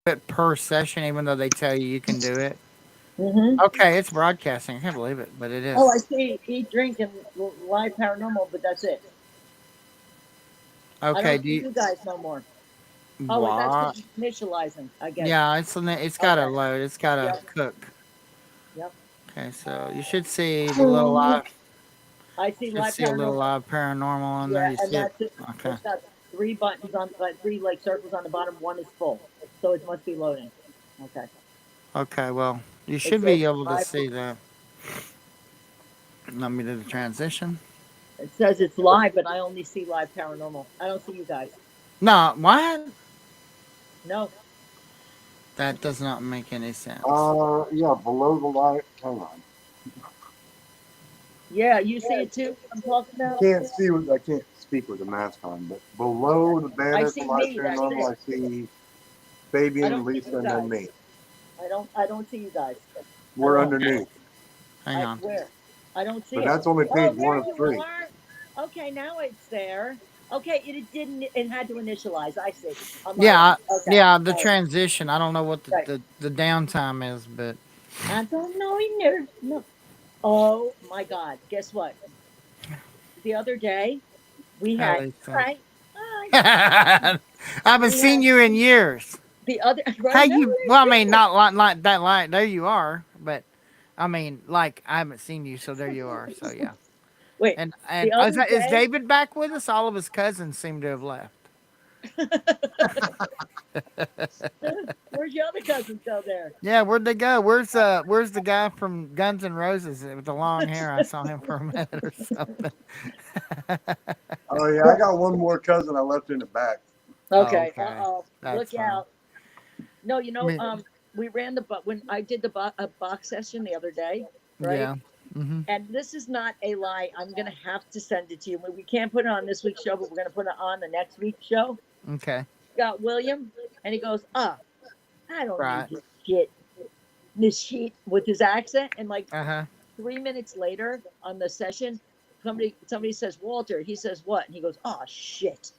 it per session, even though they tell you can do it. Mm-hmm. Okay, it's broadcasting. I can't believe it, but it Oh, is. I see. Eat, drink, and live paranormal, but that's it. I Okay, don't do see you you guys no more. Oh, wait, that's what? because it's initializing. I get it. Yeah, it's got to Okay. load. It's got to Yep. cook. Yep. Okay, so you should see the little live. I see Should live see a little paranormal. live paranormal on there. Yeah, You and see it? that's it. Okay. It's got three buttons on, three like circles on the bottom. One is full, so it must be loading. Okay. Okay. Well, you It should says be able to live. see that. Let me do the transition. It says it's live, but I only see live paranormal. I don't see you guys. No, what? No. That does not make any sense. Yeah, below the light. Hang on. Yeah, you see it too. What I'm talking You about. can't see with I can't speak with the mask on, but below the I banner for see Live me. That's Paranormal, it. I see I Fabian, don't see Lisa, you and then guys. me. I don't. I don't see you guys at We're all. underneath, Hang I on. where? I don't see but it. that's only page Oh, one there of you three. are. Okay, now it's there. Okay, it didn't. It had to initialize. I see on my Yeah, end. Okay, yeah. The all right, transition. I don't know what right. the downtime is, but I don't know either. No. Oh my God! Guess what? The other day we how had. they All say. right. Hi. I haven't We seen had you in years. the other. How Right now you? they Well, I mean, do. not like that. Like there you are, but I mean, like I haven't seen you, so there you are. So yeah. Wait. And The other is day. David back with us? All of his cousins seem to have left. Where's your other cousins go there? Yeah, where'd they go? Where's the guy from Guns N' Roses with the long hair? I saw him for a minute or something. Oh yeah, I got one more cousin I left in the back. Oh, Okay. okay, Look that's fine. out. No, Me, we ran the but when I did the a box session the other day, right? yeah. Hmm. And this is not a lie. I'm gonna have to send it to you. We can't put it on this week's show, but we're gonna put it on the next week's show. Okay. Got William, and he goes, I don't need Right. this shit with his accent. And like Uh huh. 3 minutes later on the session, somebody says, Walter, he says what? And he goes, oh shit.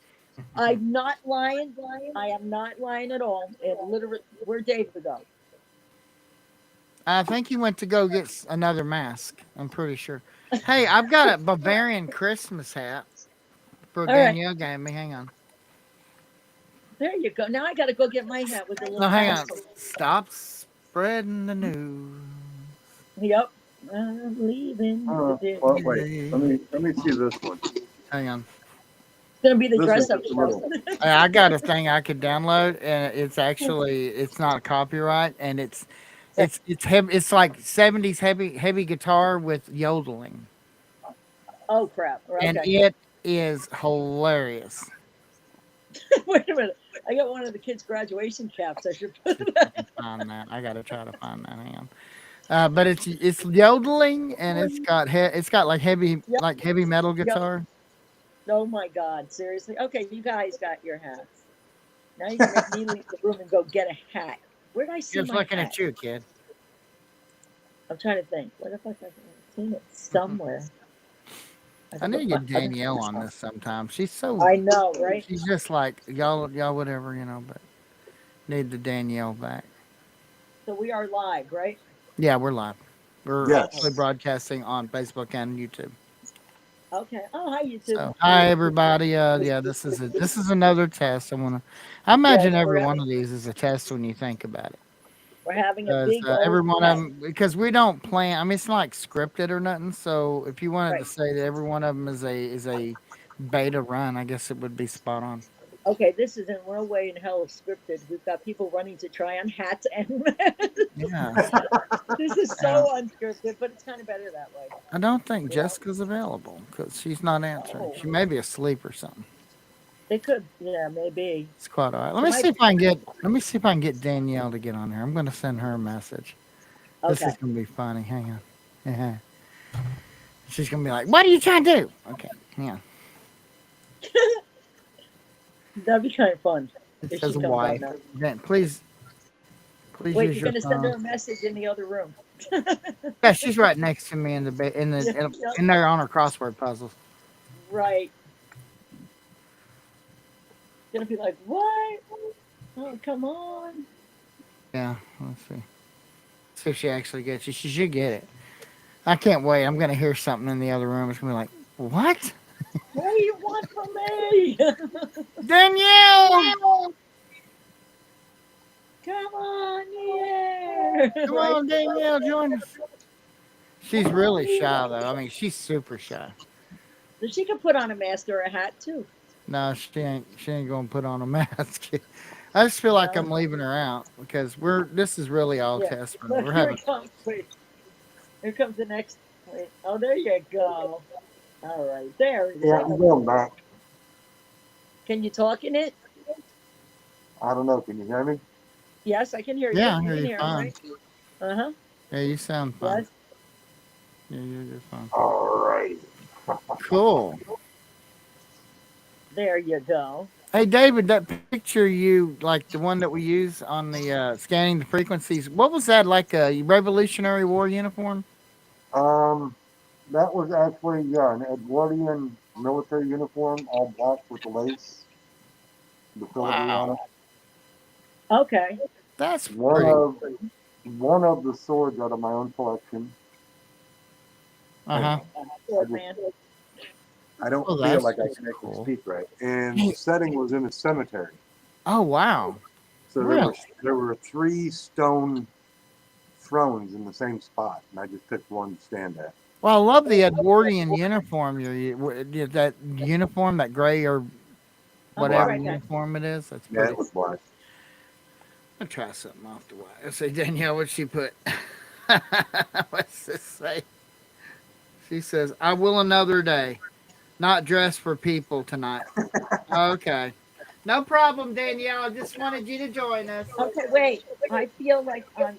I'm not lying. I am not lying at all. And literally, where'd David go? I think he went to go get another mask. I'm pretty sure. Hey, I've got a Bavarian Christmas hat for All right, Danielle gave me. Hang on. there you go. Now I got to go get my hat with the No, little hang on. tassel. Stop spreading the news. Yep. I'm leaving the Well, wait, Today. let me see this one. Hang on. It's gonna be the This dress is up just a show. little. I got a thing I could download, and it's not copyright, and it's heavy. It's like 70s heavy guitar with yodeling, Oh crap. and Okay. it is hilarious. Wait a minute. I got one of the kids' graduation caps. I should put See if I that. can find that. I gotta try to find that. Hang on. But it's yodeling, and it's got Yep. like heavy metal Yep. guitar. Oh my God. Seriously. Okay, you guys got your hats. Now you're gonna make me leave the room and go get a hat. Where did I see Just my looking hat? at you, kid. I'm trying to think. What if I've seen it Mhm. somewhere? I I think need to get I think Danielle on this sometime. She's so I know, right? she's just like y'all whatever but need the Danielle back. So we are live, right? Yeah, we're live. We're Okay. actually broadcasting on Facebook and YouTube. Okay. Oh, hi YouTube. So hi everybody. Yeah, this is another test. I Yes, imagine every one of these is a test when you think about it. we're having a Because big old every one of test. them, because we don't plan. I mean, it's not like scripted or nothing. So if you wanted to Right. say that every one of them is a beta run, I guess it would be spot on. Okay, this is in no way in hell scripted. We've got people running to try on hats and Yeah. this is Uh, so unscripted, but it's kind of better that way. I don't think You know? Jessica's available because she's not answering. Oh, She may be asleep or something. they could, yeah, maybe. It's quite all right. She might. Let me see if I can get Danielle to get on here. I'm going to send her a message. This is Okay. going to be funny. Hang on. Uh-huh. She's going to be like, "What are you trying to do?" Okay. Yeah. That'd be kind of fun It if she says comes on wife. now. Then please Wait, use you're your gonna send her phone. a message in the other room. Yeah, she's right next to me in Yep, yep, in there on her crossword puzzles. right. Gonna be like, what? Oh, come on. Yeah, let's see. See if she actually gets you. She should get it. I can't wait. I'm gonna hear something in the other room. It's gonna be like, what? What do you want from me? Danielle! Come on here. Come Right? on, Danielle, join us. She's really shy though. I mean, she's super shy. She can put on a mask or a hat too. No, she ain't. She ain't gonna put on a mask. I just feel like No. I'm leaving her out because we're. This is really all Yeah. test run. Look, We're here having. it comes. Wait. Here comes the next. Wait. Oh, there you go. All right. There. Yeah, I'm going back. Can you talk in it? I don't know. Can you hear me? Yes, I can hear you. Yeah, I You hear can you hear him, fine. right? Uh-huh. Yeah, you sound fine. Yes. Yeah, you're fine. All right. Cool. There you go. Hey, David, that picture you like the one that we use on the scanning the frequencies. What was that like? A Revolutionary War uniform? Um, that was actually an Edwardian military uniform, all black with the lace, the filigree on Wow, it. Okay. that's One pretty. of one of the swords out of my own collection. Uh huh. Good man. I don't Oh, feel that's like I just can actually cool. speak right. And the setting was in a cemetery. Oh wow. So Really? there were 3 stone thrones in the same spot, and I just picked one to stand at. Well, I love the Edwardian uniform. That uniform, that gray or whatever right, guys. uniform it is. That's Yeah, pretty. it was black. I'll try something off the wire. Let's say Danielle, what'd she put? What's this say? She says, "I will another day, not dress for people tonight." Okay, no problem, Danielle. I just wanted you to join us. Okay, wait. I feel like I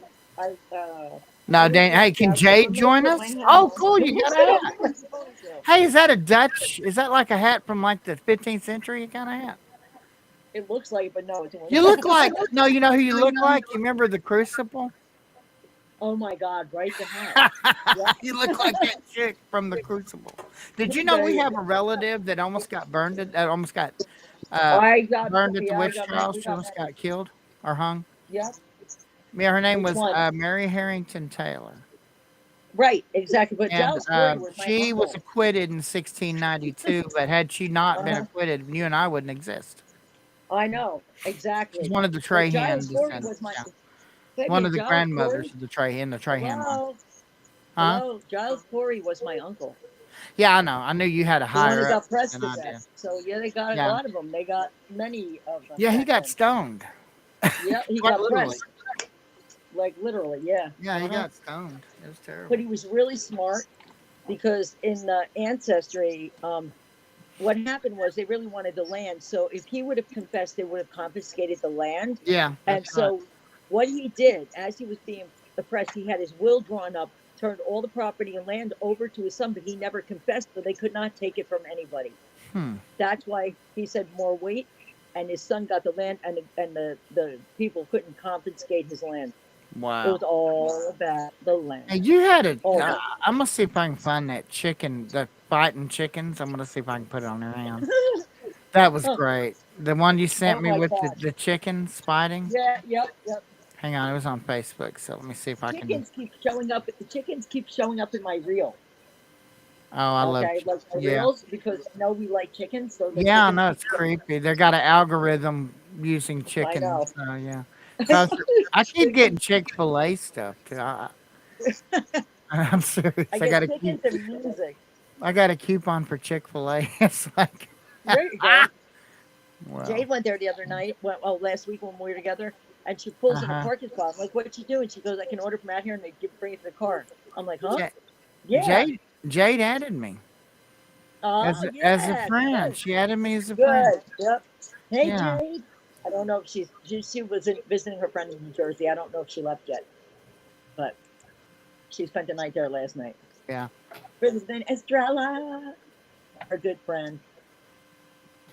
No, what is Dan. this Hey, can about? Jade I'm gonna join put us? my hat Oh, on. cool. You got a hat. Hey, is that a Dutch? Is that like a hat from like the 15th century kind of hat? It looks like, but no, it's You look like no. You know who you look like? You remember the Crucible? Oh my God! Right, the hat. Yep. You look like that chick from the Crucible. Did you know There we you have go. a relative that almost got burned? That almost got uh, I got. burned at the Yeah, I witch got. trials. We She got almost many. got killed or hung. Yep. Yeah, her name Which was one? Mary Harrington Taylor, Right, exactly. But and Giles Corey was my she was uncle. acquitted in 1692. But had she not been Uh-huh. acquitted, you and I wouldn't exist. I know She's exactly. one of the But Trahan Giles Corey was descendants. my. Yeah, Wait a one of minute, the Giles grandmothers Corey. of the Trahan, the Trahan line. Hello, Huh? hello. Giles Corey was my uncle. Yeah, I know. I knew you had a The one who higher up got pressed than to I did. death. So yeah, they got a Yeah, lot of them. They got many of them yeah. He back got then. stoned. Yep, he Quite got literally. pressed. Like literally, yeah. Yeah, he Uh-huh. got stoned. It was But terrible. he was really smart because in the ancestry, what happened was they really wanted the land. So if he would have confessed, they would have confiscated the land. Yeah, And that's right. so what he did as he was being oppressed, he had his will drawn up, turned all the property and land over to his son, but he never confessed, so they could not take it from anybody. Hmm. That's why he said more weight, and his son got the land, and the people couldn't confiscate his land. It Wow. was all about the Hey, land. you had a. All about I'm gonna see if I can find that chicken, the fighting chickens. I'm gonna see if I can put it on there. Hang on. That was Oh, great. The one you sent oh me my with God. the chickens fighting. Yeah, yep. Hang on, it was on Facebook. So let me see if I can. Chickens keep showing up. The chickens keep showing up in my reel. Oh, I love. Okay, like my Yeah. reels because I know we like chickens. So the Yeah, I chickens know keep it's showing up. creepy. They got an algorithm using I chickens. know. So yeah. So I keep getting Chick-fil-A stuff too. I'm serious. I I get got a chickens and music. I got a coupon for Chick-fil-A. It's like, There you go. well, Jade went there the other night. Last week when we were together, and she pulls in a uh-huh. parking spot. I'm like, "What you doing?" She goes, "I can order from out here, and they bring it to the car." I'm like, "Huh? Ja- Yeah. Jade added me Oh, as a yeah. friend. Good. She added me as a friend. Good. Yep. Hey, Yeah. Jade. I don't know if she was visiting her friend in New Jersey. I don't know if she left yet, but she spent the night there last night. Yeah. Visiting Estrella, her good friend.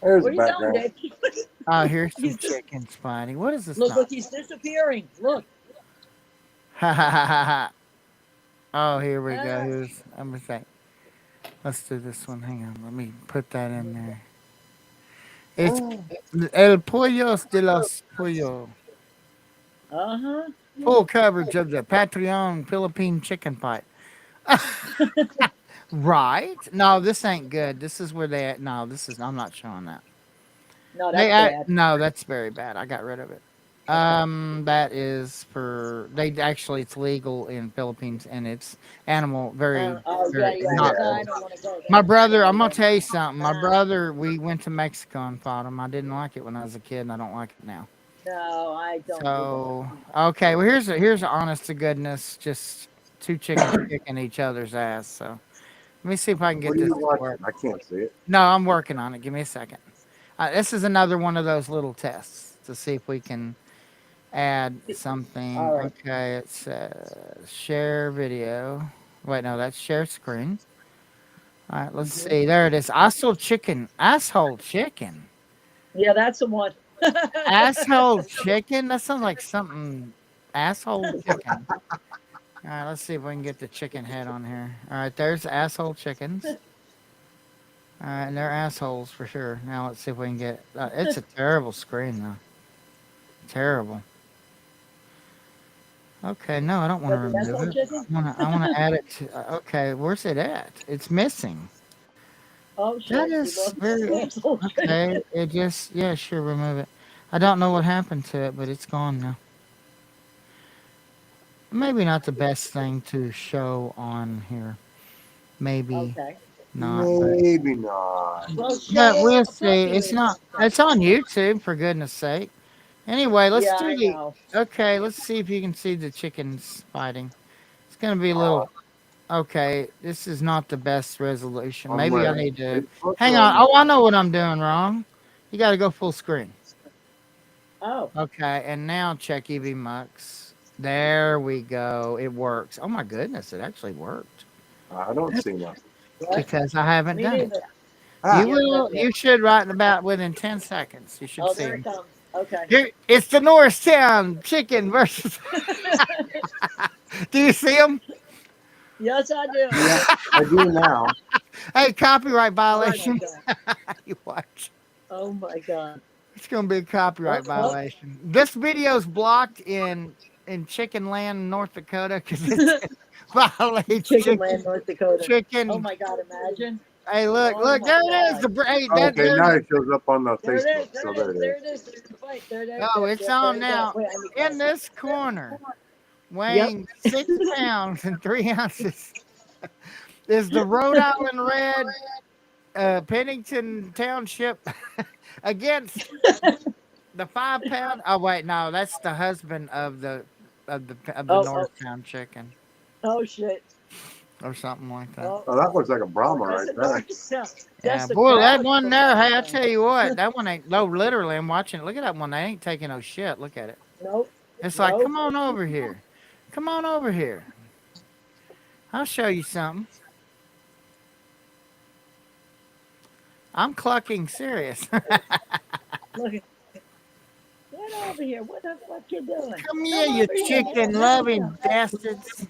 There's Where the are you going, background. Dave? Oh, here's some He's just, chicken, Spidey. What is this? look, he's disappearing. Look. Oh, here we go. Ah, Here's. I'm gonna say. Let's do this one. Hang on. Let me put that in there. It's Oh, El Pollos de los Pollos. Uh-huh. Full coverage of the Patreon Philippine chicken fight. Right? No, this ain't good. This is where they. No, this is. I'm not showing that. No, that's bad. No, that's very bad. I got rid of it. That is for they actually it's legal in Philippines and it's animal very Oh, yeah, very yeah. not. No, I don't want to go there. My brother, I'm gonna Yeah. tell you something. My Ah. brother, we went to Mexico and fought him. I didn't like it when I was a kid, and I don't like it now. No, I don't. So okay, well here's a honest to goodness, just two chickens kicking each other's ass. So let me see if I can get What are this you to watching? work. I can't see it. No, I'm working on it. Give me a second. This is another one of those little tests to see if we can add something. All right. Okay, it says share video. Wait, no, that's share screen. All right, let's see. There it is. Asshole chicken. Asshole chicken. Yeah, that's the one. Asshole chicken? That sounds like something. Asshole chicken. All right, let's see if we can get the chicken head on here. All right, there's asshole chickens. All right, and they're assholes for sure. Now let's see if we can get. It's a terrible screen though. Terrible. Okay, no, I don't want to But the remove asshole it. chicken? I want to add it to. Okay, where's it at? It's missing. Oh shit! That we is lost very the asshole chicken. okay. It just yeah, sure, remove it. I don't know what happened to it, but it's gone now. Maybe not the best thing to show on here. Maybe Okay. not. But Maybe not. Well, yeah, show we'll see. It's appropriate. not. It's on YouTube for goodness sake. Anyway, let's Yeah, do I the. know. Okay, let's see if you can see the chickens fighting. It's gonna be a little. Okay, this is not the best resolution. On Maybe where? I need to. Facebook Hang or on. Oh, I know what I'm doing wrong. You got to go full screen. Oh, Okay, and now check EV Mux. There we go. It works. Oh my goodness, it actually worked I don't see nothing. what? because I haven't Me done it. neither. Ah, You will. You should right in about within 10 seconds. You should Oh, see there him. it comes. Okay. Here, it's the Norristown chicken versus. Do you see him? Yes, I do. yeah, I do now. Hey, copyright Oh my violation. god. You watch. Oh my god. It's gonna be a copyright Oh, oh. violation. This video's blocked in Chicken Land, North Dakota, because it violates Chicken Land, North Dakota. chicken. Oh my god, imagine. Hey, look, Oh look, my there it is. God. The hey, Okay, there, now it shows up on the There it is. Facebook. There So it there is. it There is. it is. There's the fight. There it is. Oh, it's There on it now. is. Wait, I need In glasses. this corner, weighing 6 pounds and 3 ounces, is the Rhode Island Red Pennington Township against the 5 pound. Oh wait, no, that's the husband of the Oh, Northtown chicken Oh shit. or something like that. Oh, Oh, that looks like a Brahma right there. that's Yeah, the boy, that crowd one from there. Hey, I last time. tell you what, that one ain't. No, literally, I'm watching it. Look at that one. They ain't taking no shit. Look at it. Nope. It's like, Nope. come on over here. Come on over here. I'll show you something. I'm clucking serious. Look. Get over here. What the fuck you doing? Come here, you over here. chicken loving bastards.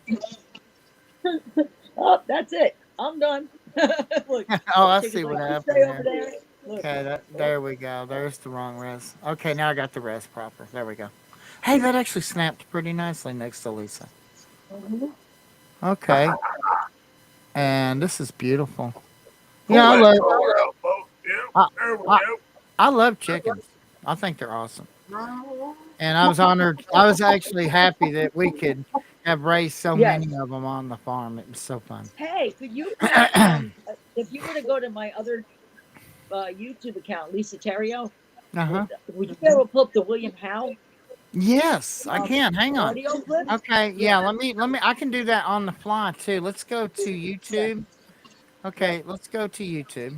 Oh, that's it. I'm done. Look. Oh, I chicken's see what like, "You happened stay over there. there. Look. Okay, there we go. There's the wrong res. Okay, now I got the res proper. There we go. Hey, that actually snapped pretty nicely next to Lisa. Mhm. Okay. And this is beautiful. Yeah, I love chickens. I think they're awesome. And I was honored. I was actually happy that we could have raised so Yes. many of them on the farm. It was so fun. Hey, could you, if you were to go to my other YouTube account, Lisa Terrio, Uh-huh. would you be able to pull up the William Howe Yes, I can. Hang on. audio clip? Okay, yeah, let me I can do that on the fly too. Let's go to YouTube. Okay, let's go to YouTube.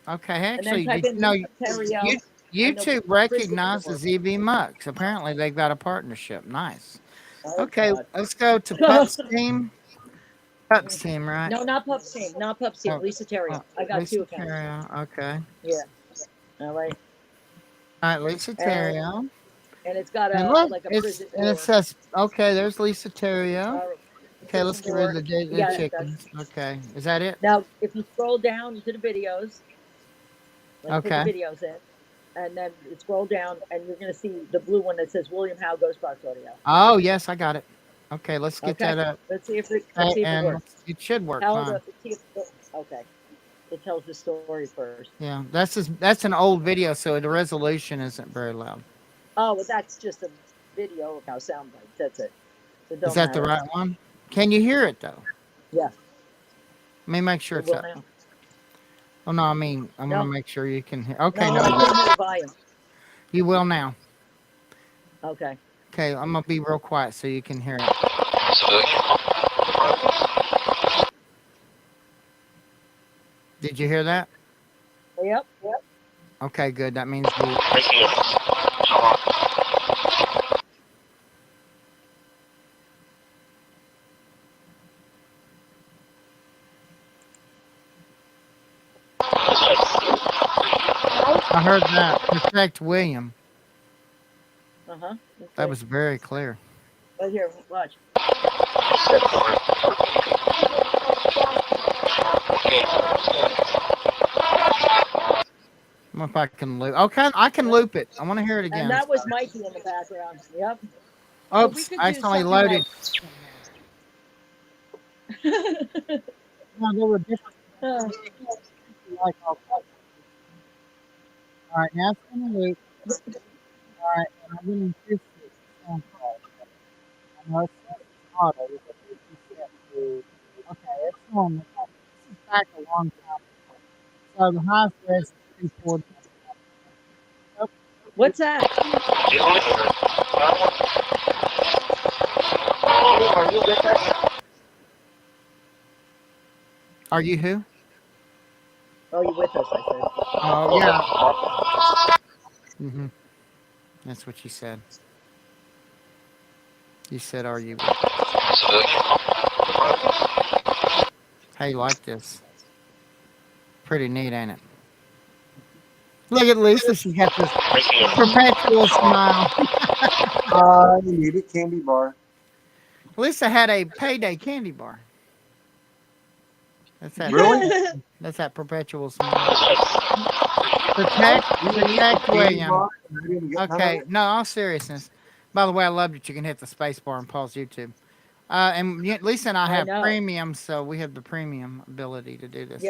Okay, And then actually, type in no, Lisa Terrio. YouTube recognizes EV Mux. Apparently, they've got a partnership. Nice. Oh, Okay, God. let's go to Pups Team. Pups Team, right? No, not Pups Team. Not Pups Team. Oh, Lisa Terrio. oh, I got Lisa two accounts. Terrio, okay. All right. All right, Lisa Terrio. And it's got And a look, like a it's, prison and it door. says, okay, there's Lisa Terrio. Okay, let's get rid of the Yeah, chickens. Okay, is that it? Now, if you scroll down to the videos, when you put Okay. the videos in, and then you scroll down, and you're going to see the blue one that says William Howe Ghost Box Audio. Oh, yes, I got it. Okay, let's get Okay. that up. Let's see if it And works. it should work Tell fine. the, see if, okay. It tells the story first. Yeah, that's an old video, so the resolution isn't very loud. Oh, well, that's just a video of how sound bites. That's it. So it Is don't that the matter. right one? Can you hear it though? Yeah. Let me make sure It it's will up. now. Oh no, I mean I want No. to make sure you can hear. Okay, No, no, I can hear the volume. you will now. Okay. Okay, I'm gonna be real quiet so you can hear it. Did you hear that? Yep. Okay, good. That means we. I heard that. Protect William. Uh-huh. That was very clear. Right here, watch. I don't know if I can loop. Okay, I can loop it. I want to hear it again. And that was Mikey in the background. Yep. Oops, could I do accidentally something loaded. like- No, they were different. Uh, Like all right, now it's going to loop. All right, and I'm going to increase the sound quality. I know it's auto, but it's set to. Okay, it's on. This is back a long time ago. So the highest res is 240. what's that? Are you who? Oh, you with us, I said. Oh, yeah. Mm-hmm. That's what you said. You said, are you? How you like this? Pretty neat, ain't it? Look at Lisa. She got this perpetual smile. You need it, candy bar. Lisa had a payday candy bar. That's that. Really? That's that perpetual smile. Protect William. Okay, no, all seriousness. By the way, I love that you can hit the space bar and pause YouTube. Lisa and I have know. premium, so we have the premium ability to do this.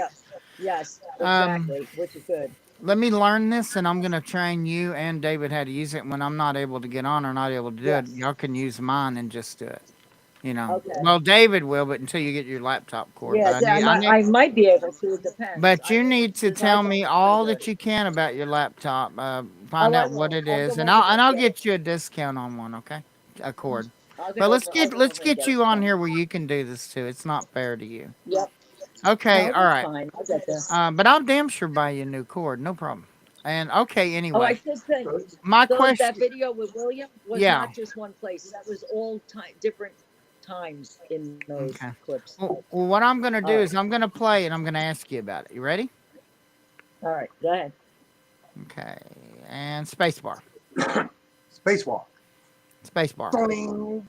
Yes, Um, exactly, which is good. Let me learn this, and I'm going to train you and David how to use it. When I'm not able to get on or not able to do it, y'all can use mine and just do it. You know, Okay. well, David will, but until you get your laptop cord. Yeah, But I might be able to. It depends. But you I mean, need to because tell iPhone's me pretty all good. that you can about your laptop. I Find out what will. it I'll is, go and over I'll and get you a discount on one. Okay, a cord. I'll But let's I'll go let's over and get you it on done. here where you can do this too. It's not fair to you. Yep. Okay, No, all that's right. fine. I'll get this. But I'll damn sure buy you a new cord. No problem. And okay, Oh, I anyway, should say, my so question. that video with William was Yeah. not just one place. That was all different times in those Okay. clips. Well, what I'm gonna do All is I'm gonna play and I'm gonna ask you about it. You ready? All right, go ahead. Okay. And spacebar. Spacewalk. Spacebar. Boing.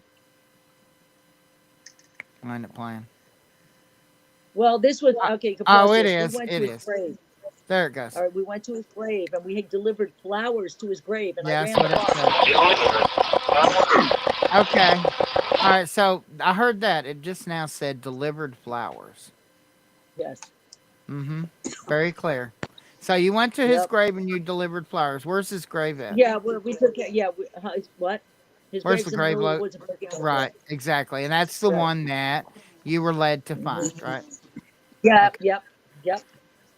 I'll end up playing. Well, this was okay. you can Oh, pause it this. is, We went it to his is. grave. There it goes. All right, we went to his grave and we had delivered flowers to his grave, and Yeah, I that's ran what it across. said. Okay. All right. So I heard that it just now said delivered flowers. Yes. Mm-hmm. Very clear. So you went to his Yep. grave and you delivered flowers. Where's his grave at? Yeah, we took it. Yeah, what? His Where's grave's the in grave the middle of lo- the woods of Brookhaven. Right. Exactly. And that's the Right. one that you were led to find, right? Yeah. Okay. Yep.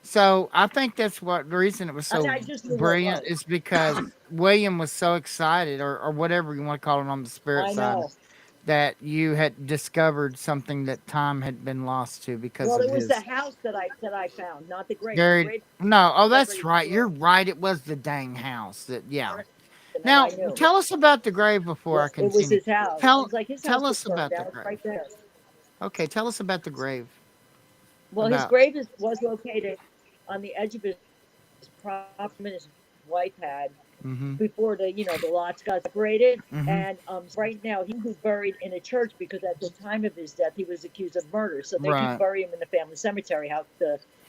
So I think that's what the reason it was so I just knew what it brilliant was. is because William was so excited, or whatever you want to call it on the spirit I side, know. that you had discovered something that time had been lost to because Well, of it was his. the house that I found, not the grave. Very, The grave no, oh, was that's already right. You're destroyed. right. It was the dang house. That yeah. And then Now I knew. tell us about the grave before I It was continue. his house. Tell- It was like his tell house us was burned about the down. It's grave. right there. Okay, tell us about the grave. Well, his About- grave was located on the edge of his property his wife had Mm-hmm. before the lots got separated. Mhm. And right now he was buried in a church because at the time of his death he was accused of murder. So they Right. couldn't bury him in the family cemetery house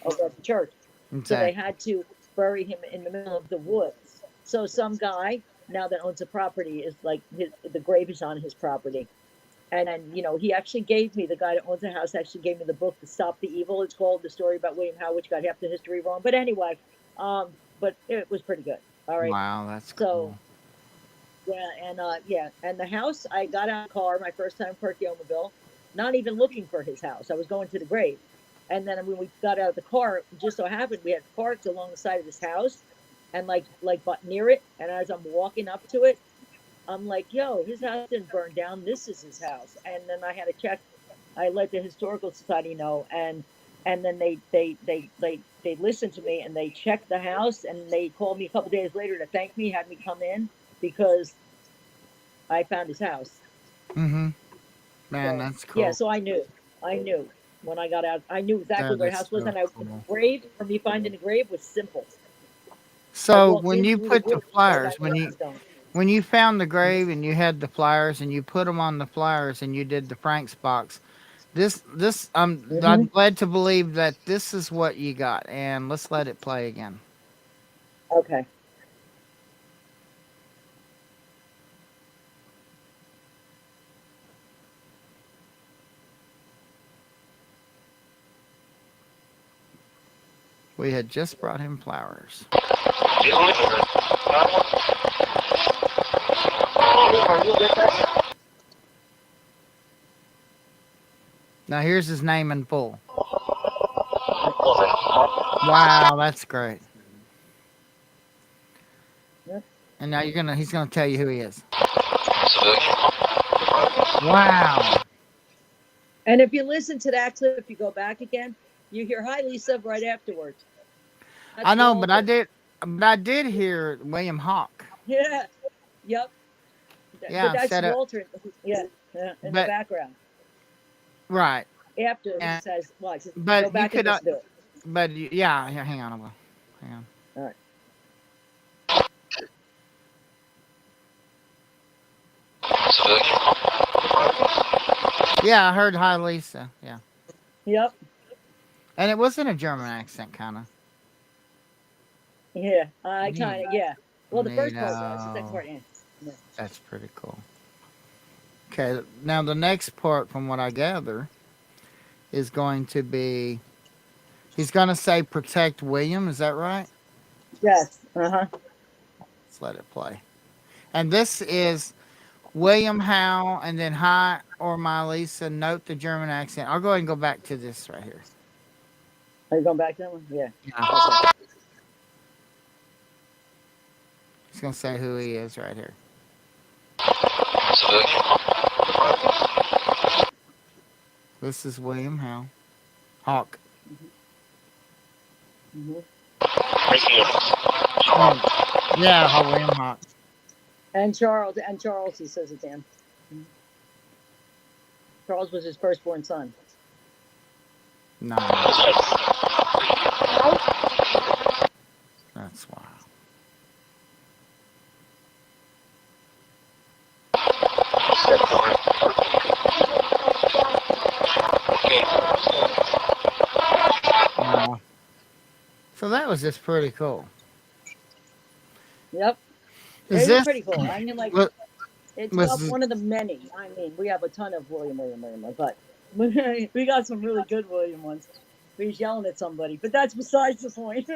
over at the church. So they Okay. had to bury him in the middle of the woods. So some guy now that owns a property is like the grave is on his property. And then, he actually gave me, the guy that owns the house actually gave me the book, To Stop the Evil. It's called, the story about William Howe, which got half the history wrong. But anyway, but it was pretty good. All right. Wow, that's So, cool. yeah. And the house, I got out of the car my first time for Perkiomoville, not even looking for his house. I was going to the grave. And then when we got out of the car, it just so happened we had parked along the side of this house and but near it. And as I'm walking up to it, I'm like, yo, his house didn't burn down. This is his house. And then I had to check. I let the historical society know, and then they listened to me and they checked the house and they called me a couple days later to thank me, had me come in because I found his house. Mm-hmm. Man, So, that's cool. yeah, so I knew when I got out, I knew exactly That where is the house was, so and the cool. grave for me finding the grave was simple. I So walked when in you through the put the woods, and I flyers, knew where I was going. when you found the grave and you had the flyers and you put them on the flyers and you did the Frank's box, this I'm Hmm. glad to believe that this is what you got. And let's let it play again. Okay. We had just brought him flowers. Now here's his name in full. Wow, that's great. Yep. And now he's gonna tell you who he is. Wow. And if you listen to that clip, if you go back again, you hear "Hi, Lisa" right afterwards. I That's know, but Walter. I did hear William Hawk. Yeah. Yep. Yeah, But that's instead of Walter. Yeah. Yeah. In the but background. right. After he And says, "Watch, just go but you back and could listen to it." yeah, hang on a while. Hang on. All right. Yeah, I heard hi Lisa. Yeah. Yep. And it wasn't a German accent kinda. Yeah. I Neat. kind of, yeah. Well, the first part was. The second Neato. part, yeah. Yeah. That's pretty cool. Okay, now the next part from what I gather is going to be he's gonna say protect William, is that right? Yes. Uh huh. Let's let it play. And this is William Howe, and then hi or my Lisa. Note the German accent. I'll go ahead and go back to this right here. Are you going back to that one? Yeah. Yeah. Okay. He's gonna say who he is right here. This is William Howe. Hawk. Mm-hmm. Yeah, William Hawk. And Charles, he says it, Dan. Mhm. Charles was his firstborn son. No. That's wild. Wow. So that was just pretty cool. Yep. Is It is this pretty cool. I mean, like, what it's was one of the many. I mean, we have a ton of William, but we got some really good William ones. He's yelling at somebody, but that's besides the point.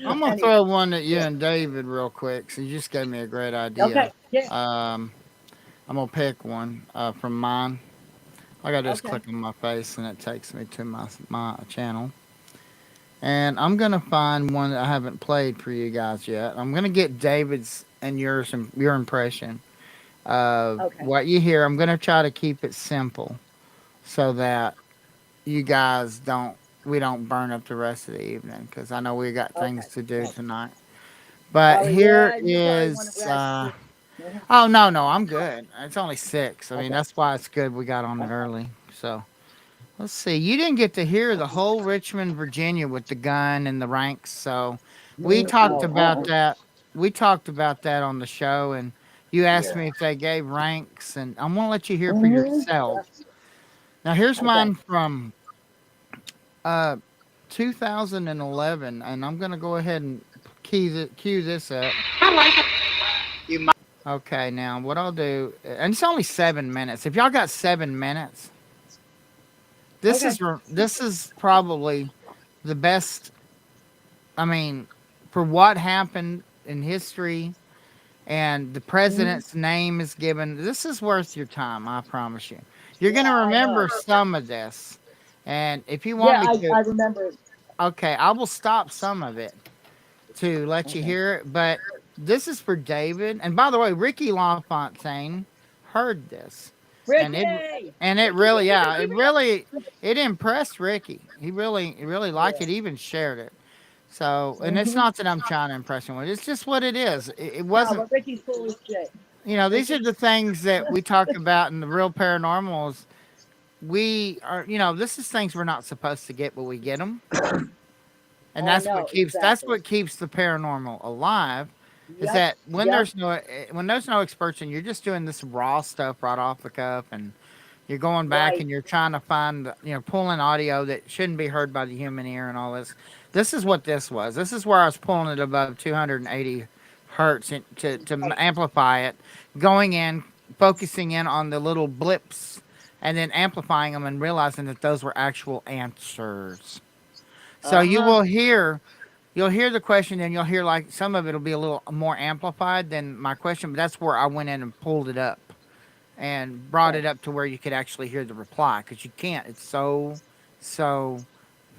I'm gonna Anyway, throw one at you yeah. and David real quick. So you just gave me a great idea. Okay. Yeah. I'm gonna pick one from mine. I gotta just Okay. click on my face and it takes me to my channel. And I'm gonna find one that I haven't played for you guys yet. I'm gonna get David's and your impression of Okay. what you hear. I'm gonna try to keep it simple so that you guys we don't burn up the rest of the evening because I know we got things Okay. to do Okay. tonight. But Oh here yeah, you probably want to is rest. Mhm. oh no, I'm good. It's only 6. I mean Okay. that's why it's good we got on it Okay. early. So let's see. You didn't get to hear the whole Richmond, Virginia with the gun and the ranks. So we talked Oh. about that. We talked about that on the show, and you asked Yeah. me if they gave ranks, and I'm gonna let you hear for Mhm. yourself. Now here's Okay. mine from uh 2011, and I'm gonna go ahead and cue this up. You might. Okay, now what I'll do, and it's only 7 minutes. If y'all got 7 minutes, this Okay. this is probably the best. I mean, for what happened in history, and the president's name is given. This is worth your time. I promise you. You're Yeah, gonna I remember know. some of this, and if you want Yeah, me to, I remember. okay, I will stop some of it to let you Okay. hear it. But this is for David. And by the way, Ricky LaFontaine heard this, and Ricky! it Ricky, really, Ricky, yeah, Ricky, it Ricky. really it impressed Ricky. He really liked Yeah. it. Even shared it. So, and it's Mhm. not that I'm trying to impress him with. It's just what it is. It No, wasn't. but Ricky's full of shit. These are the things that we talk about in the real paranormals. We are, this is things we're not supposed to get, but we get them, and I know, that's exactly. what keeps the paranormal alive. Is Yep. that when Yep. there's no experts and you're just doing this raw stuff right off the cuff, and you're going back Right. and you're trying to find, pulling audio that shouldn't be heard by the human ear and all this. This is what this was. This is where I was pulling it above 280 hertz to amplify it, going in, focusing in on the little blips, and then amplifying them and realizing that those were actual answers. So Uh-huh. you'll hear the question, and you'll hear like some of it will be a little more amplified than my question, but that's where I went in and pulled it up and brought Okay. it up to where you could actually hear the reply, because you can't. It's so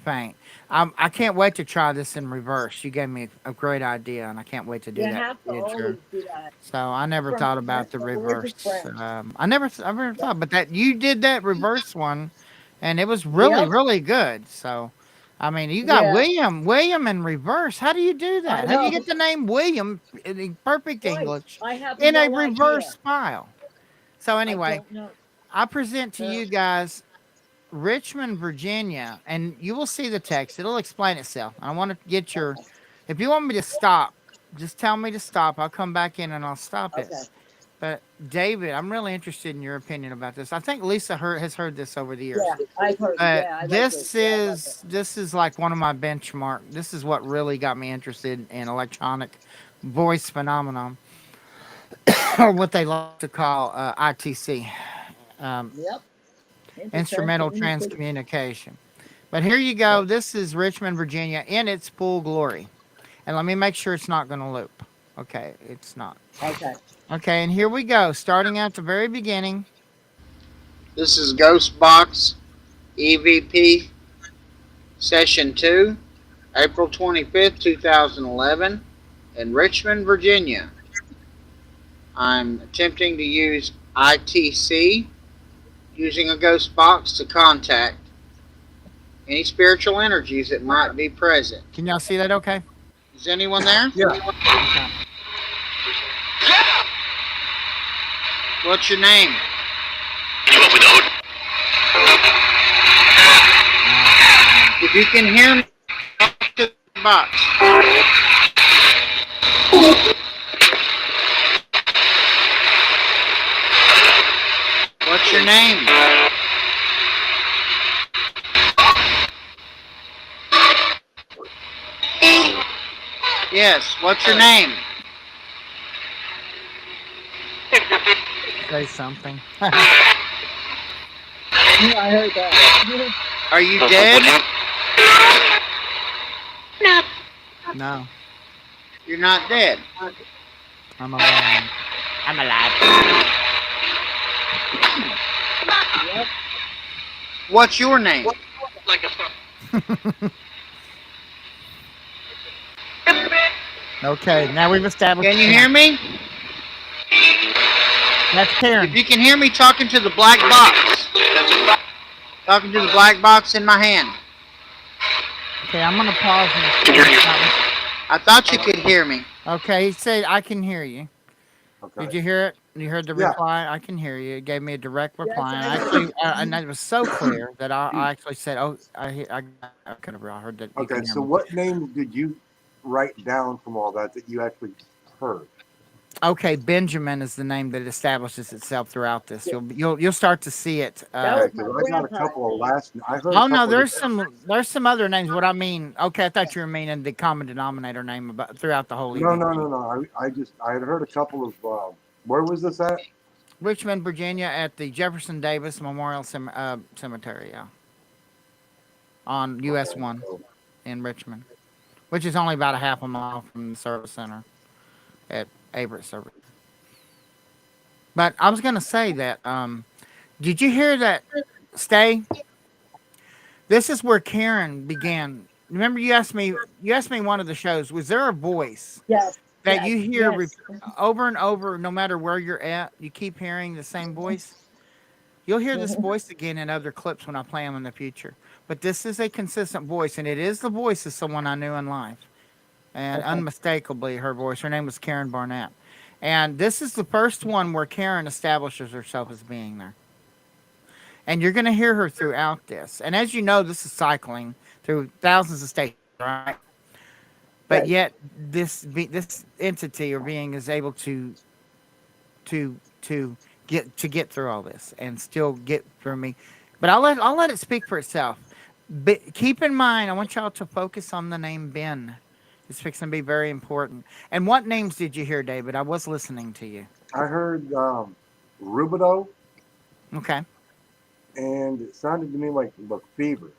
faint. I can't wait to try this in reverse. You gave me a great idea, and I can't wait to do You that have to with you, Drew. always do that. So I never From thought about the we're just reverse. friends. I never thought, but that you did that reverse one, and it was Yep. really good. So, I mean, you got Yeah. William in reverse. How do you do I that? How do you know. get the name William in perfect Right. English I have in a no idea. reverse file? So I anyway, don't know. I present to Uh, you guys Richmond, Virginia, and you will see the text. It'll explain itself. I want to get your. If you want me to stop, just tell me to stop. I'll come back in and I'll stop it. okay. But David, I'm really interested in your opinion about this. I think Lisa has heard this over the years. Yeah, I've heard. But Yeah, I like this. Yeah, I love it. this is like one of my benchmark. This is what really got me interested in electronic voice phenomenon, or what they like to call ITC, um, Yep. instrumental transcommunication. But here you go. Yep. This is Richmond, Virginia, in its full glory. And let me make sure it's not going to loop. Okay, it's not. Okay. Okay, and here we go. Starting at the very beginning. This is Ghostbox EVP Session 2, April 25th, 2011, in Richmond, Virginia. I'm attempting to use ITC, using a ghost box to contact any spiritual energies that might be present. Can y'all see that okay? Is anyone there? Yeah. Okay. What's your name? If you can hear me, talk to the box. What's your name? Yes, what's your name? Say something. Yeah, I heard that. Are you dead? No, You're not dead. I'm alive. I'm alive. Yep. What's your name? Okay, now we've established. Can you hear me? That's Karen. If you can hear me talking to the black box. Talking to the black box in my hand. Okay, I'm gonna pause. I thought you could hear me. Okay, he said I can hear you. Okay. Did you hear it? You heard the Yeah. reply? I can hear you. It gave me a direct Yes, reply. And I actually, and it was so clear that I actually said, "Oh, I could have heard that." You Okay. can hear So me. what name did you write down from all that you actually heard? Okay, Benjamin is the name that establishes itself throughout this. You'll start to see it. That Yeah, was my 'cause I got a grandpa's couple of name. last. I heard a Oh no, couple of. there's some other names. What I mean, okay, I thought you were meaning the common denominator name about throughout the whole No, evening. no, no, no. I had heard a couple of. Where was this at? Richmond, Virginia, at the Jefferson Davis Memorial Cemetery, yeah, on US Okay, one so in Richmond, which is only about a half a mile from the service center at Averett Service. But I was gonna say that. Did you hear that? Stay. This is where Karen began. Remember, you asked me. You asked me one of the shows. Was there a voice Yes, that yes, you hear yes. over and over, no matter where you're at? You keep hearing the same voice. You'll hear this Mhm. voice again in other clips when I play them in the future. But this is a consistent voice, and it is the voice of someone I knew in life, and Okay. unmistakably her voice. Her name was Karen Barnett, and this is the first one where Karen establishes herself as being there. And you're going to hear her throughout this. And as you know, this is cycling through thousands of states, right? But Right. yet, this entity or being is able to get through all this and still get through me. But I'll let it speak for itself. But keep in mind, I want y'all to focus on the name Ben. It's fixing to be very important. And what names did you hear, David? I was listening to you. I heard Rubidoux, Okay. and it sounded to me like Lefebvre.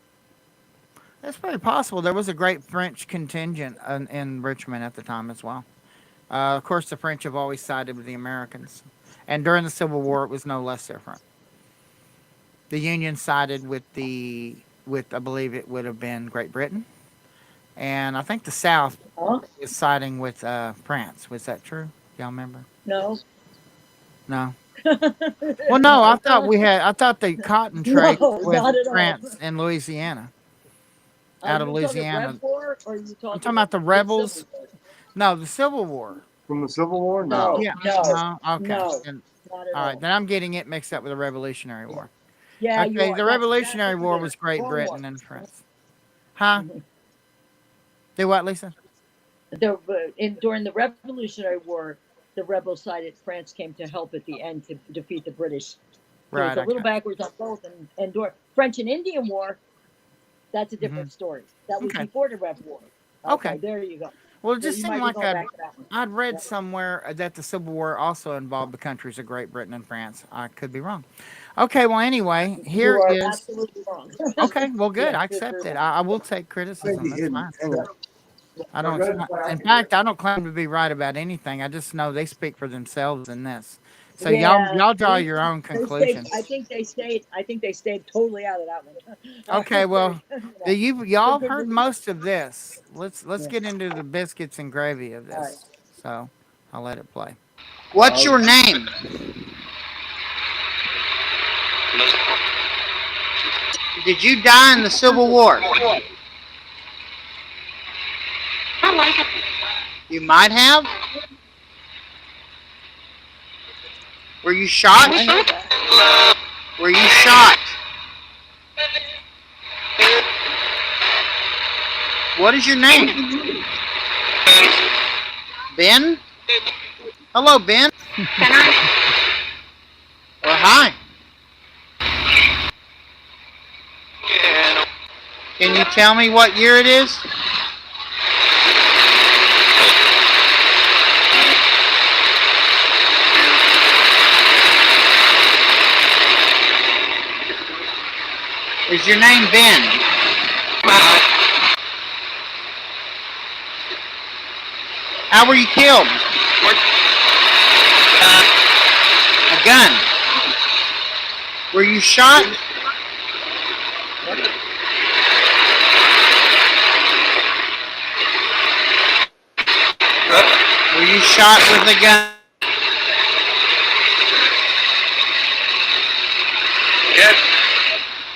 That's very possible. There was a great French contingent in Richmond at the time as well. Of course, the French have always sided with the Americans. And during the Civil War, it was no less different. The Union sided with I believe it would have been Great Britain. And I think the South Huh? is siding with France. Was that true? Y'all remember? No. No. Well, no. I thought the cotton trade No, with not at all. France and Louisiana. Out of You talking Louisiana. Rev War, or are you talking I'm talking about the rebels. Civil War? No, the Civil War. From the Civil War? No. No. Yeah. No. No. Okay. No. Then- Not at all all. right. Then I'm getting it mixed up with the Revolutionary War. Yeah, you Okay. are. The That's Revolutionary exactly War what it was is. Great Wrong Britain one. and France. Huh? Mhm. Do what, Lisa? During the Revolutionary War, the rebels sided. France came to help at the end to defeat the British. So Right. it's a little Okay. backwards on both. And during French and Indian War, that's a different story. That was Mm-hmm. Okay. before the Rev War. Okay. There you go. Well, it So just you might seemed be like going back to that one. I'd read somewhere that the Civil War also involved the countries of Great Britain and France. I could be wrong. Okay. Well, anyway, here You are is. absolutely wrong. Okay. Well, good. Yeah, I you're accept very it. wrong. I will take Might criticism. be That's hidden. fine. Hang on. I don't. In fact, I don't claim to be right about anything. I just know they speak for themselves in this. So Yeah, y'all draw they- your own They stayed, conclusions. I think they stayed totally out of that one. Okay, well, Yeah. y'all Good, heard good. most of this. Let's Yeah. get into the biscuits and gravy of All right. this. So I'll let it play. What's your name? Did you die in the Civil War? You might have. Were you shot? I know that. Were you shot? What is your name? Ben? Hello, Ben. Well, hi. Can you tell me what year it is? Is your name Ben? How were you killed? A gun. Were you shot? Were you shot with a gun? Yes.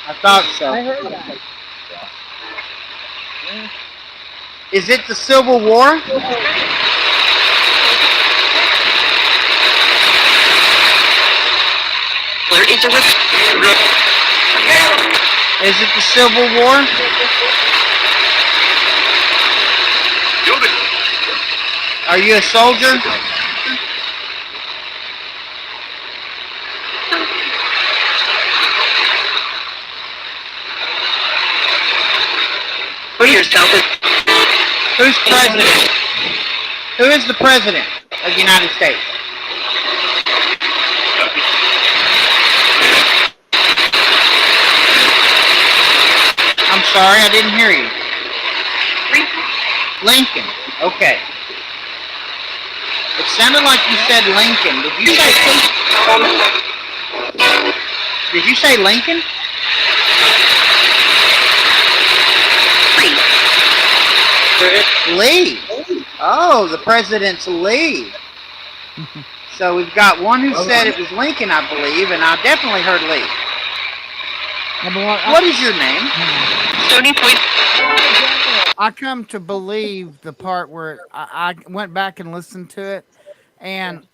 I thought so. I heard that. Is it the Civil War? Is it the Civil War? Are you a soldier? Who's president? Who is the president of the United States? I'm sorry, I didn't hear you. Lincoln. Okay. It sounded like you said Lincoln. Did you say Lincoln? Lee. Oh, the president's Lee. So we've got one who said it was Lincoln, I believe, and I definitely heard Lee. What is your name? I come to believe the part where I went back and listened to it, and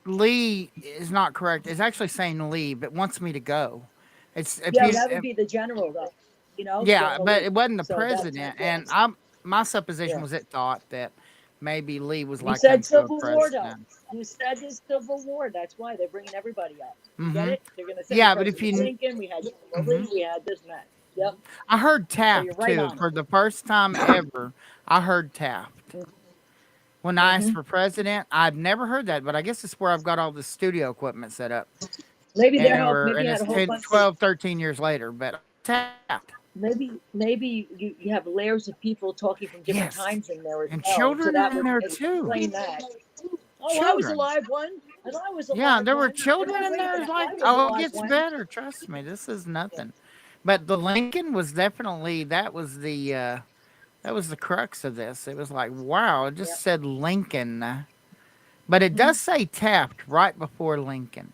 Lee is not correct. It's actually saying leave. It wants me to go. It's Yeah, that would be the general, though. You know. yeah, General but Lee. it wasn't the So that's- president. yes. And my supposition Yeah. was it thought that maybe Lee was You like said unto a Civil War, though. president. You said this Civil War. That's why they're bringing everybody up. You Mhm. get it? They're gonna say Yeah, but if President you- Lincoln, we had General Lee, we had this and that. Yep. I heard Taft you're right too. on. For the first time ever, I heard Taft. When I asked Mhm. for president, I'd never heard that, but I guess it's where I've got all the studio equipment set up. Maybe they're And, maybe and had it's a whole 10, bunch 12, 13 years later, but Taft. maybe you have layers of people talking from different Yes. times in there as And well. children that in would there, too. Explain that. Oh, I was Children. alive one, and I was alive. Yeah, there were one, children and in there. It's I like, was oh, alive it gets one. better. Trust me, this is nothing. But the Lincoln was definitely that was the crux of this. It was like, wow, it just Yep. said Lincoln, but it does say Taft right before Lincoln,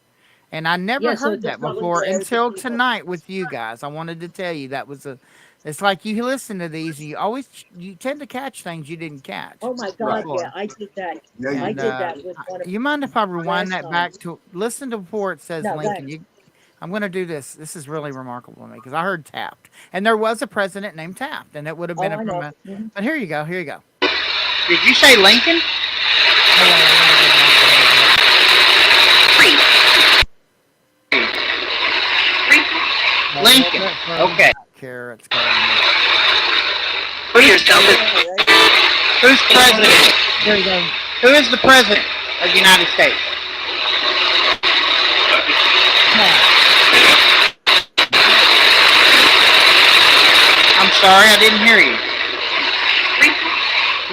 and I never Yeah, so heard it that just probably before layers of until people. tonight with you guys. I wanted to tell you that was a. It's like you listen to these, and you tend to catch things you didn't catch. Oh my God! before. Yeah, I did that. Yeah, I you did that with one of. You mind if I rewind last that back time. to listen to before it says No, go Lincoln? ahead. I'm going to do this. This is really remarkable to me because I heard Taft, and there was a president named Taft, and it would have Oh, been I a. know. Mhm. But here you go. Here you go. Did you say Lincoln? Lincoln. Okay. Carrots. Who's president? There you go. Who is the president of the United States? I'm sorry, I didn't hear you.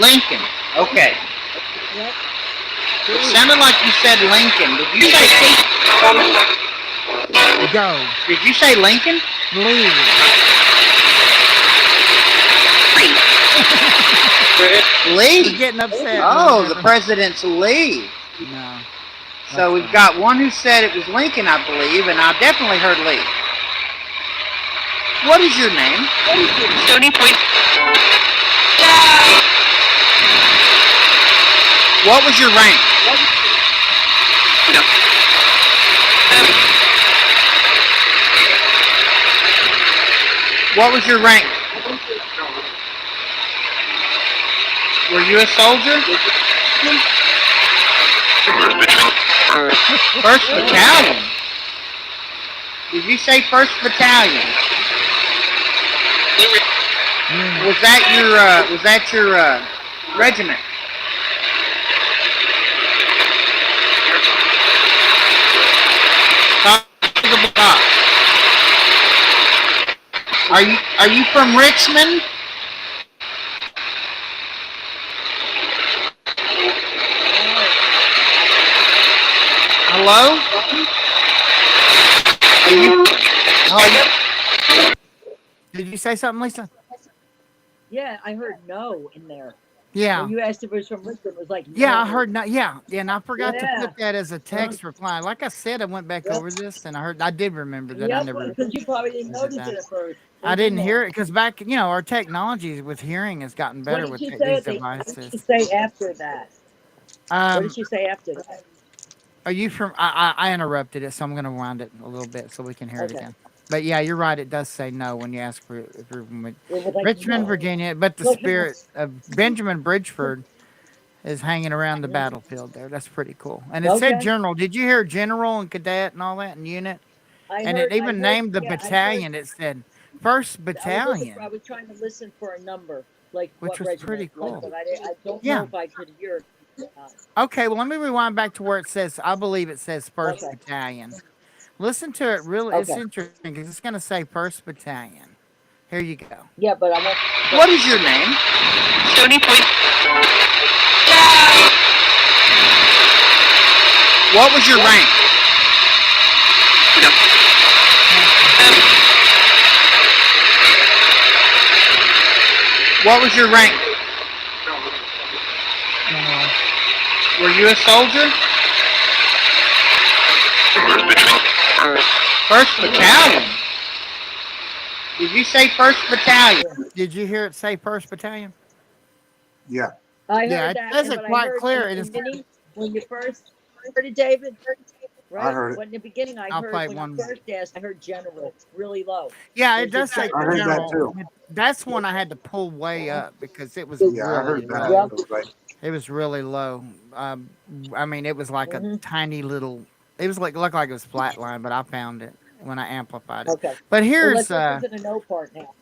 Lincoln. Okay. Yep. It sounded like you said Lincoln. Did you say Go. Did you say Lincoln? Leave. Lee. You're getting upset. Oh, the Whatever. president's Lee. No. So we've got one who said it was Lincoln, I believe, and I definitely heard Lee. What is your name? What was your rank? What was your rank? Were you a soldier? First Battalion. Did you say First Battalion? Was that your regiment? Talk to the box. Are you from Richmond? Hello? Did you say something, Lisa? Yeah, I heard no in there. Yeah. When you asked if it was from Richmond, it was like Yeah, no. I heard no. Yeah, and I forgot to Yeah. put that as a text reply. Like I said, I went back Yep. over this, and I did remember that. I Yep, never. because you probably didn't Is it notice that? it at first. I didn't hear it because back, our technology with hearing has gotten better What with did she these say? What did devices. she say after that? What did she say after that? Are you from? I interrupted it, so I'm going to wind it a little bit so we can hear it Okay. again. But yeah, you're right. It does say no when you ask for if you're from It was like, Richmond, no. Virginia. But the Well, spirit of Benjamin Bridgeford is hanging around the Yeah. battlefield there. That's pretty cool. And it said Okay. general. Did you hear general and cadet and all that and unit? And I it even heard- named the yeah, I heard- battalion. It said First Battalion. I was trying to listen for a number. like Which what was regiment, pretty cool. like, but I don't Yeah. know if I could hear. Okay, well, let me rewind back to where it says, I believe it says 1st Okay. Battalion. Listen to it, really, it's Okay. interesting because it's going to say 1st Battalion. Here you go. Yeah, but I won't. What is your name? Stony Point. What was your rank? What was your rank? General. Were you a soldier? First Battalion. Did you say 1st Battalion? Did you hear it say 1st Battalion? Yeah. I heard Yeah, it that. says and it what I quite heard clear. in It is- Minnie, when you first heard it, David, right? heard it. When in the beginning, I I'll heard play when one you more. first asked, I heard general really low. Yeah, it There's does say a- I heard that General. too. That's one I had to pull way up because it was Yeah, I really heard that. low. It was like, It was really low. I mean, it was like a Mhm. tiny little. It was like looked like it was flatline, but I found it when I amplified it. Okay. But Well, here's let's listen to the no part now.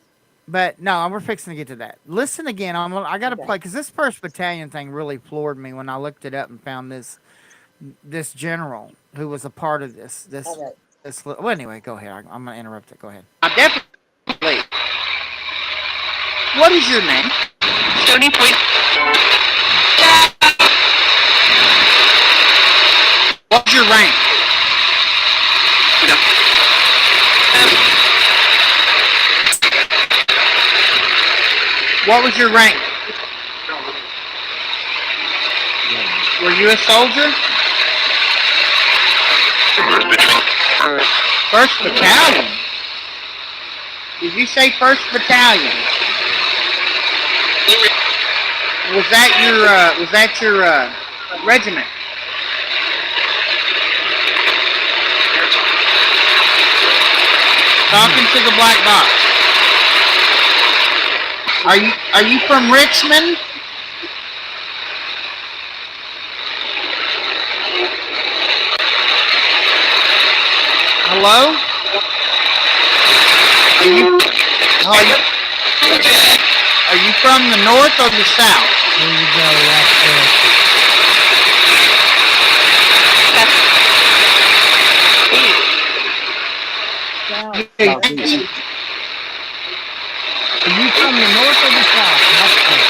but no, we're fixing to get to that. Listen again. I got to Okay. play because this 1st Battalion thing really floored me when I looked it up and found this general who was a part of this. All right. Well, anyway, go ahead. I'm gonna interrupt it. Go ahead. I definitely. What is your name? Stony Point. What's your rank? What was your rank? Were you a soldier? First Battalion. Did you say 1st Battalion? Was that your regiment? Talking to the black box. Are you from Richmond? Hello? Are you from the north or the south? Here you go. Right there. Now, Southeast. Are you from the north or the south? That's good.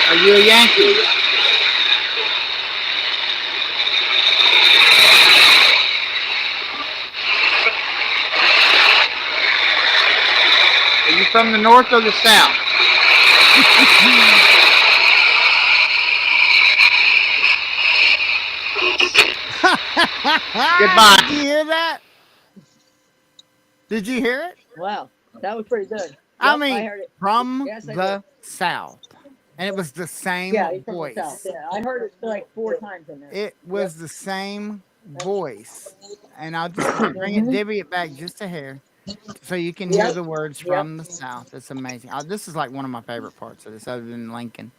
Are you a Yankee? Are you from the north or the south? Goodbye. Did you hear that? Did you hear it? wow, that was pretty good. I Yep, mean, I heard it. from Yes, I the south, and it was the same Yeah, he's from voice. the south. Yeah, I heard it like 4 times in there. It was the same voice, and I'll just bring it, divvy it back just a hair, so you can hear Yep. the words Yep. from the south. It's amazing. This is like one of my favorite parts of this, other than Lincoln.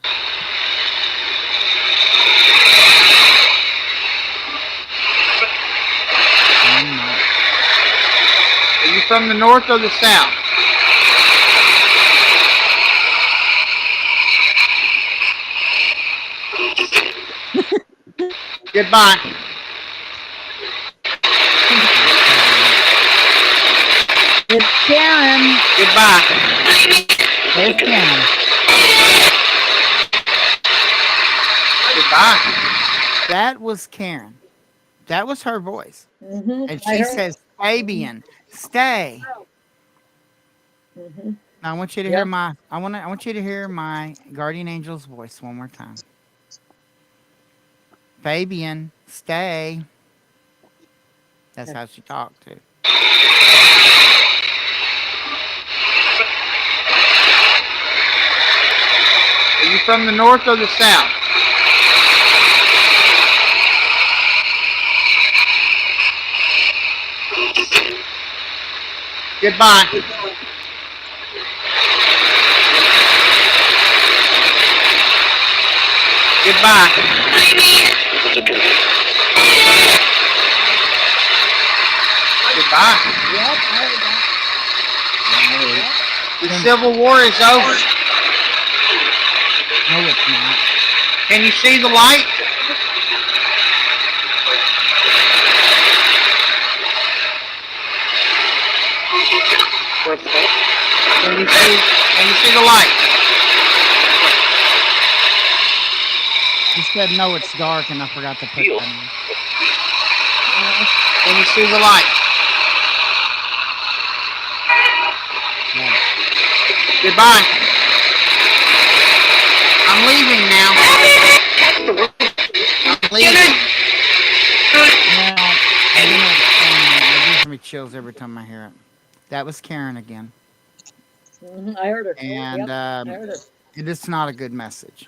Are you from the north or the south? Goodbye. It's Karen. Goodbye. It's Karen. Goodbye. That was Karen. That was her voice, Mm-hmm. and she says, "Fabian, stay." Mm-hmm. Now I want you to hear my. I want you to hear my guardian angel's voice one more time. Fabian, stay. That's how she talked too. Are you from the north or the south? Goodbye. Goodbye. Goodbye. Yep, I heard that. Civil War is over. No, it's not. Can you see the light? Can you see the light? You said no, it's dark, and I forgot to put that in. Can you see the light? Yeah. Goodbye. I'm leaving now. I'm leaving. Well, it gives me chills every time I hear it. That was Karen again, I heard her. and Yep, I heard her. it is not a good message.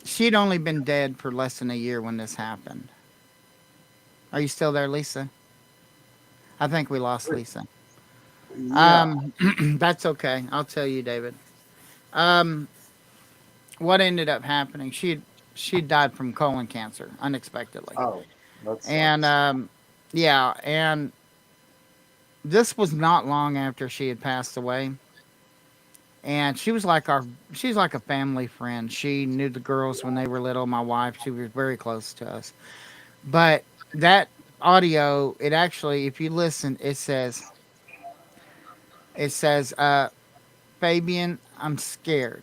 She'd only been dead for less than a year when this happened. Are you still there, Lisa? I think we lost Lisa. Yeah. That's okay. I'll tell you, David. What ended up happening? She died from colon cancer unexpectedly, Oh, that's. and yeah, and this was not long after she had passed away. And she's like a family friend. She knew the girls when they were little. My wife, she was very close to us. But that audio, it actually, if you listen, it says, Fabian, I'm scared.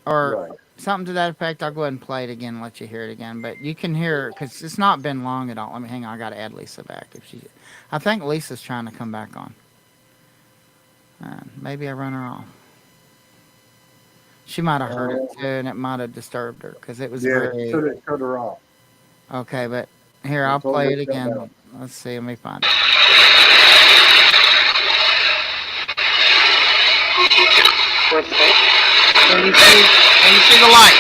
Or Right. something to that effect. I'll go ahead and play it again and let you hear it again. But you can hear it because it's not been long at all. Let me hang on. I got to add Lisa back. I think Lisa's trying to come back on. Maybe I run her off. She might have heard it too, and it might have disturbed her because it was Yeah, very. should have cut her off. Okay, but here I'll play it again. Let's see. Let me find it. Can you see the light?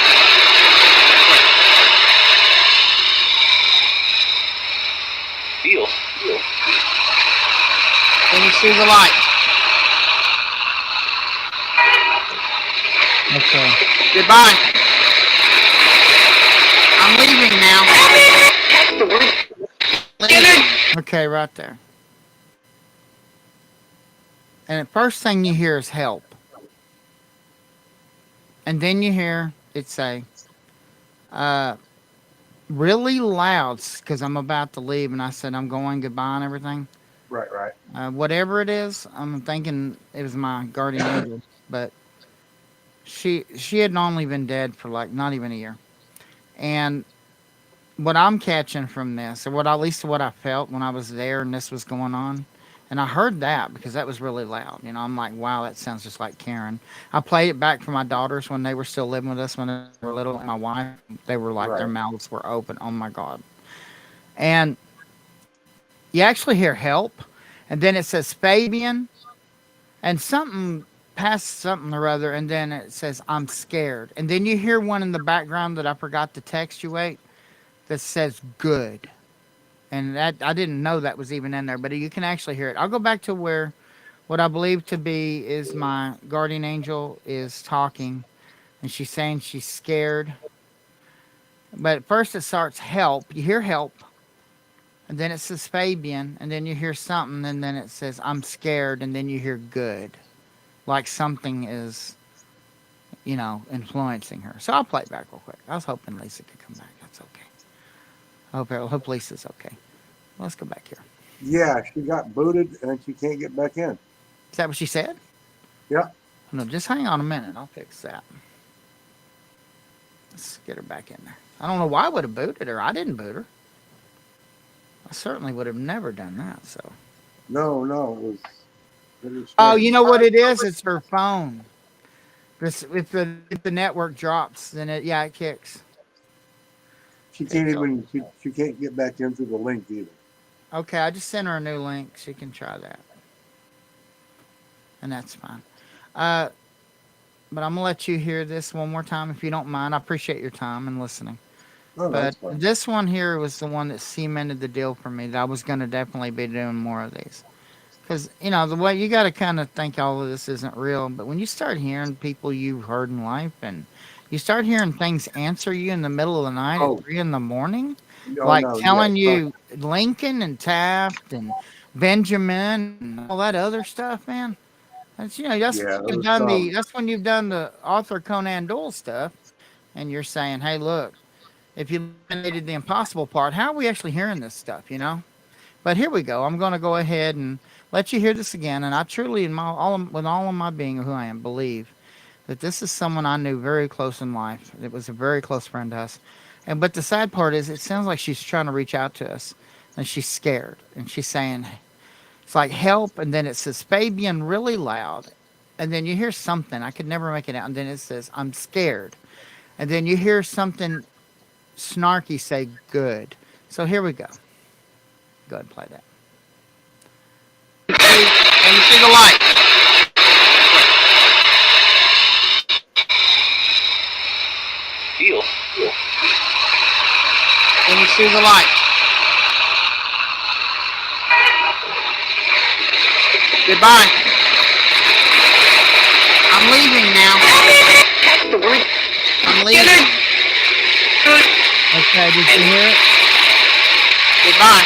Feel. Can you see the light? Okay. Goodbye. I'm leaving now. Leaving. Okay, right there. And the first thing you hear is help. And then you hear it say, really loud, because I'm about to leave, and I said I'm going goodbye and everything. Right. Whatever it is, I'm thinking it was my guardian angel, but she had only been dead for like not even a year. And what I'm catching from this, or at least what I felt when I was there and this was going on, and I heard that because that was really loud. You know, I'm like, wow, that sounds just like Karen. I played it back for my daughters when they were still living with us when they were little. And my wife, they were like, their mouths were open. Oh my God. And you actually hear help. And then it says Fabian and something past something or other. And then it says, I'm scared. And then you hear one in the background that I forgot to text you, that says good. And that I didn't know that was even in there, but you can actually hear it. I'll go back to where what I believe to be is my guardian angel is talking, and she's saying she's scared. But at first it starts help. You hear help, and then it says Fabian, and then you hear something, and then it says I'm scared, and then you hear good, like something is, influencing her. So I'll play it back real quick. I was hoping Lisa could come back. That's okay. I hope Lisa's okay. Let's go back here. Yeah, she got booted and she can't get back in. Is that what she said? Yeah. No, just hang on a minute. I'll fix that. Let's get her back in there. I don't know why I would have booted her. I didn't boot her. I certainly would have never done that. So. No, it was. Oh, you know what it is? It's her phone. If the network drops, then it kicks. She can't even. She can't get back in through the link either. Okay, I just sent her a new link. She can try that, and that's fine. But I'm gonna let you hear this one more time if you don't mind. I appreciate your time and listening. Oh, But that's fine. this one here was the one that cemented the deal for me that I was gonna definitely be doing more of these. Because, the way you got to kind of think all of this isn't real. But when you start hearing people you've heard in life and you start hearing things answer you in the middle of the night at 3 a.m, No, like no, telling yeah, you Lincoln and Taft and Benjamin and all that other stuff, man. That's that's Yeah, when you've done that's when you've done the Arthur Conan Doyle stuff, and you're saying, hey, look, if you eliminated the impossible part, how are we actually hearing this stuff? But here we go. I'm going to go ahead and let you hear this again, and I truly, with all of my being who I am, believe that this is someone I knew very close in life. It was a very close friend to us, but the sad part is, it sounds like she's trying to reach out to us, and she's scared, and she's saying, it's like help, and then it says Fabian really loud, and then you hear something I could never make it out, and then it says I'm scared, and then you hear something snarky say good. So here we go. Go ahead and play that. Can you see the light? Feel. Can you see the light? Goodbye. I'm leaving now. That's the word. I'm leaving. Okay, did you hear it? Goodbye.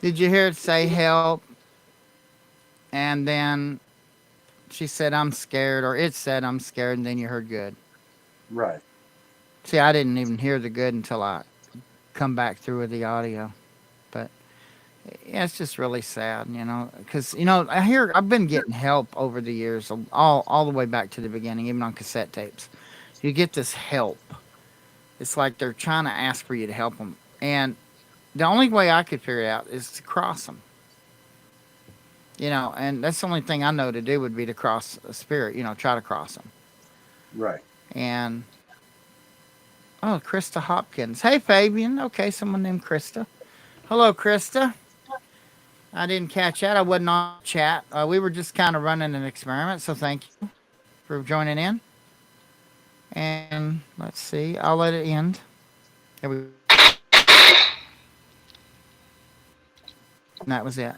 Did you hear it say help? And then she said, I'm scared, or it said, I'm scared, and then you heard good. Right. See, I didn't even hear the good until I come back through with the audio. But yeah, it's just really sad, because, I've been getting help over the years, all the way back to the beginning, even on cassette tapes. You get this help. It's like they're trying to ask for you to help them. And the only way I could figure it out is to cross them. And that's the only thing I know to do would be to cross a spirit, try to cross them. Right. And, oh, Krista Hopkins. Hey, Fabian. Okay, someone named Krista. Hello, Krista. I didn't catch that. I wasn't on chat. We were just kind of running an experiment, so thank you for joining in. And let's see. I'll let it end. There we go. And that was it.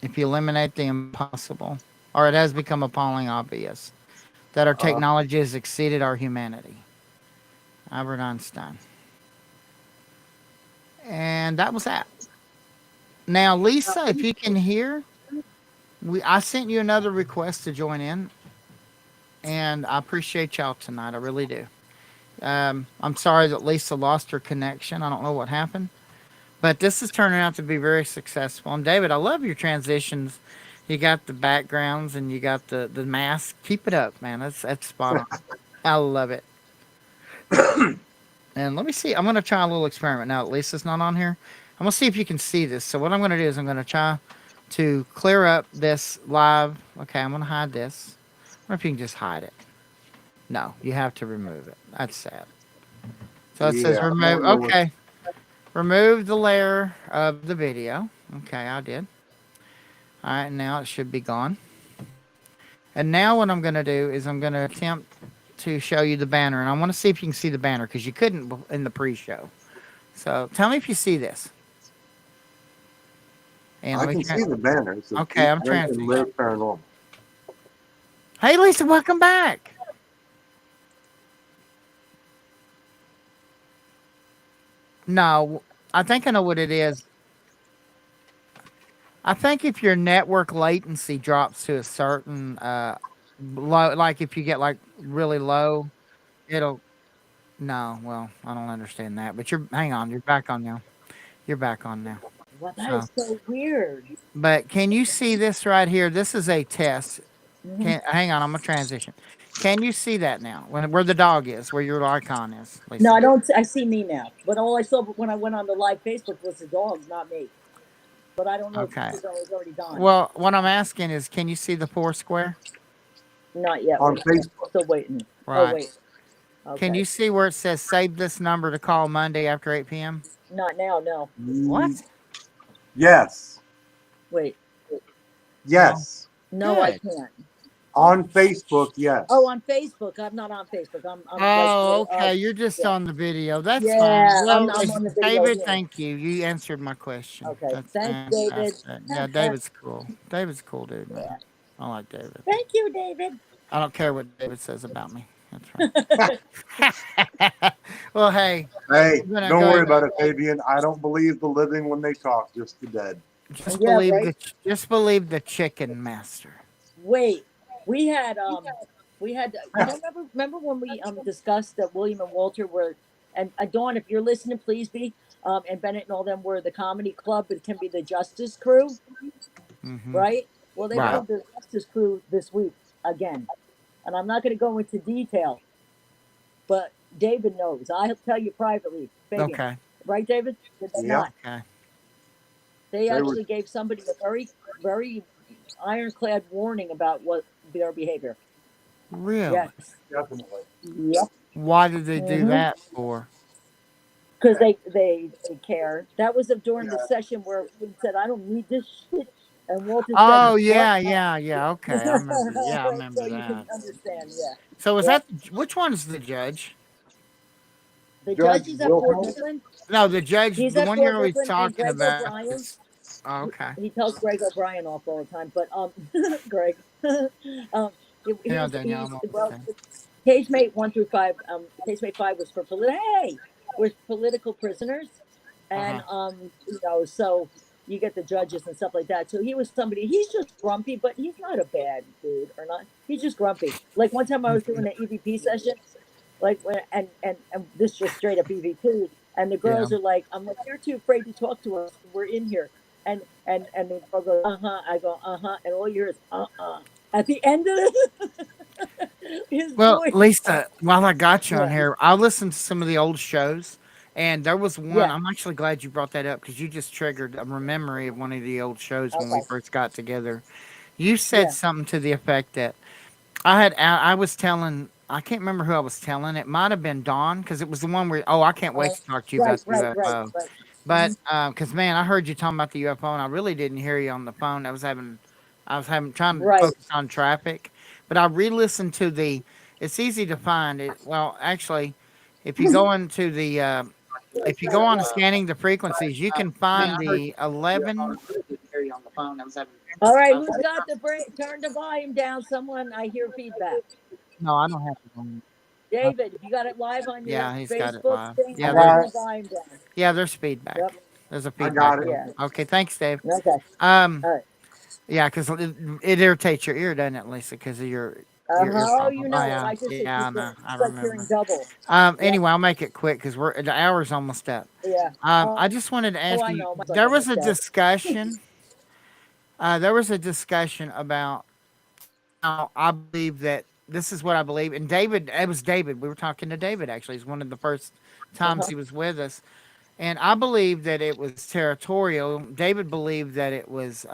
If you eliminate the impossible, or it has become appalling obvious that our technology has exceeded our humanity. Albert Einstein. And that was that. Now, Lisa, if you can hear, I sent you another request to join in, and I appreciate y'all tonight. I really do. I'm sorry that Lisa lost her connection. I don't know what happened. But this is turning out to be very successful. And David, I love your transitions. You got the backgrounds and you got the mask. Keep it up, man. That's spot on. I love it. And let me see. I'm going to try a little experiment now. At least it's not on here. I'm going to see if you can see this. So what I'm going to do is I'm going to try to clear up this live. Okay, I'm going to hide this. I wonder if you can just hide it. No, you have to remove it. That's sad. So it says remove. Okay. Remove the layer of the video. Okay, I did. All right, now it should be gone. And now what I'm going to do is I'm going to attempt to show you the banner. And I want to see if you can see the banner because you couldn't in the pre-show. So tell me if you see this. And I can see the banner. Okay, I'm transferring. Live Paranormal. Hey, Lisa, welcome back. No, I think I know what it is. I think if your network latency drops to a certain low, like if you get like really low, it'll. No, well, I don't understand that. But hang on, you're back on now. You're back on now. Well, that is so weird. But can you see this right here? This is a test. Hang on, I'm gonna transition. Can you see that now? Where the dog is, where your icon is? Lisa? No, I don't. I see me now. But all I saw when I went on the live Facebook was the dogs, not me. But I don't know if it was already gone. Well, what I'm asking is, can you see the four square? Not yet. On Facebook. Still waiting. Right. Oh, wait. Okay. Can you see where it says save this number to call Monday after 8 p.m.? Not now, no. What? Yes. Wait. Yes. No, I can't. On Facebook, yes. Oh, on Facebook. I'm not on Facebook. I'm Okay. You're just on the video. That's yeah, fine. Well, I'm on the video. David, here. thank you. You answered my question. Okay. That's Thanks, David. Yeah, David's cool. David's cool, dude, man. I like David. Thank you, David. I don't care what David says about me. That's right. Well, hey, Hey, I'm gonna don't go worry ahead about it, Fabian. I don't believe the living when they talk, just the dead. just Yeah, believe right. just believe the chicken master. Wait, we had you know, remember when we discussed that William and Walter were, and Dawn, if you're listening, please be, and Bennett and all them were the comedy club, but it can be the Justice Crew, Hmm. right? Well, they Right. formed the Justice Crew this week again, and I'm not going to go into detail, but David knows. I'll tell you privately, Fabian. Okay. Right, David? Did they Yep. not? Okay. They They were actually gave somebody a very ironclad warning about what their behavior. Really? Yes. definitely. Yep. Why did they do Mm-hmm. that for? Because they care. That was during the session where we said, "I don't need this shit," and Walter said, Oh "What?" yeah, yeah, yeah. Okay, I remember. Yeah, I So remember you can that. understand. Yeah. So was Yep. that which one's the judge? The Judge judge is at Fort Wilhelm, Mifflin. No, the judge, He's the at one you're Fort always Mifflin, and talking Greg about O'Brien. is. Oh, okay. He tells Greg O'Brien off all the time, but Greg, Yeah, Danielle, he's I'm well. okay. Casemate 1 through 5. Casemate 5 was for was political prisoners, and Uh-huh. so you get the judges and stuff like that. So he was somebody. He's just grumpy, but he's not a bad dude or not. He's just grumpy. Like one time I was doing an EVP session, like when and this just straight up EVP, and the Yeah. girls are like, I'm like, you're too afraid to talk to us. We're in here, and the girl goes, I go, and all you hear is at the end of it. His Well, voice. Lisa, while I got you on Yeah. here, I listened to some of the old shows, and there was one. Yeah. I'm actually glad you brought that up because you just triggered a memory of one of the old shows when we Okay. first got together. You said Yeah. something to the effect that I was telling. I can't remember who I was telling. It might have been Dawn because it was the one where. Oh, I can't wait Uh, to talk to you right. about the Right. Right. UFO. Right. But because man, I heard you talking about the UFO, and I really didn't hear you on the phone. I was having trying to Right. focus on traffic, but I re-listened to the. It's easy to find it. Well, actually, if you go into the, if you go on to scanning the frequencies, you can find the 11. All right. Who's got the turn the volume down? Someone. I hear feedback. No, I don't have it on. David, if you got it live on your Yeah, he's got it Facebook live. thing, I Yeah, got turn there's the it. volume down. there's feedback. Yep. There's a I feedback. got it. Yeah. Okay, thanks, Dave. Okay. Um, All right. yeah, because it irritates your ear, doesn't it, Lisa? Because of your ear Oh, problem. you Oh know it. yeah, I just yeah, I know. I it's like hearing remember. double. Yep. Anyway, I'll make it quick because the hour's almost up. Yeah. I just wanted to ask I you. know. Mine's like There was almost a dead. discussion. There was a discussion about how I believe that this is what I believe. And David, it was David. We were talking to David actually. It's one of the first times Uh-huh. he was with us. And I believe that it was territorial. David believed that it was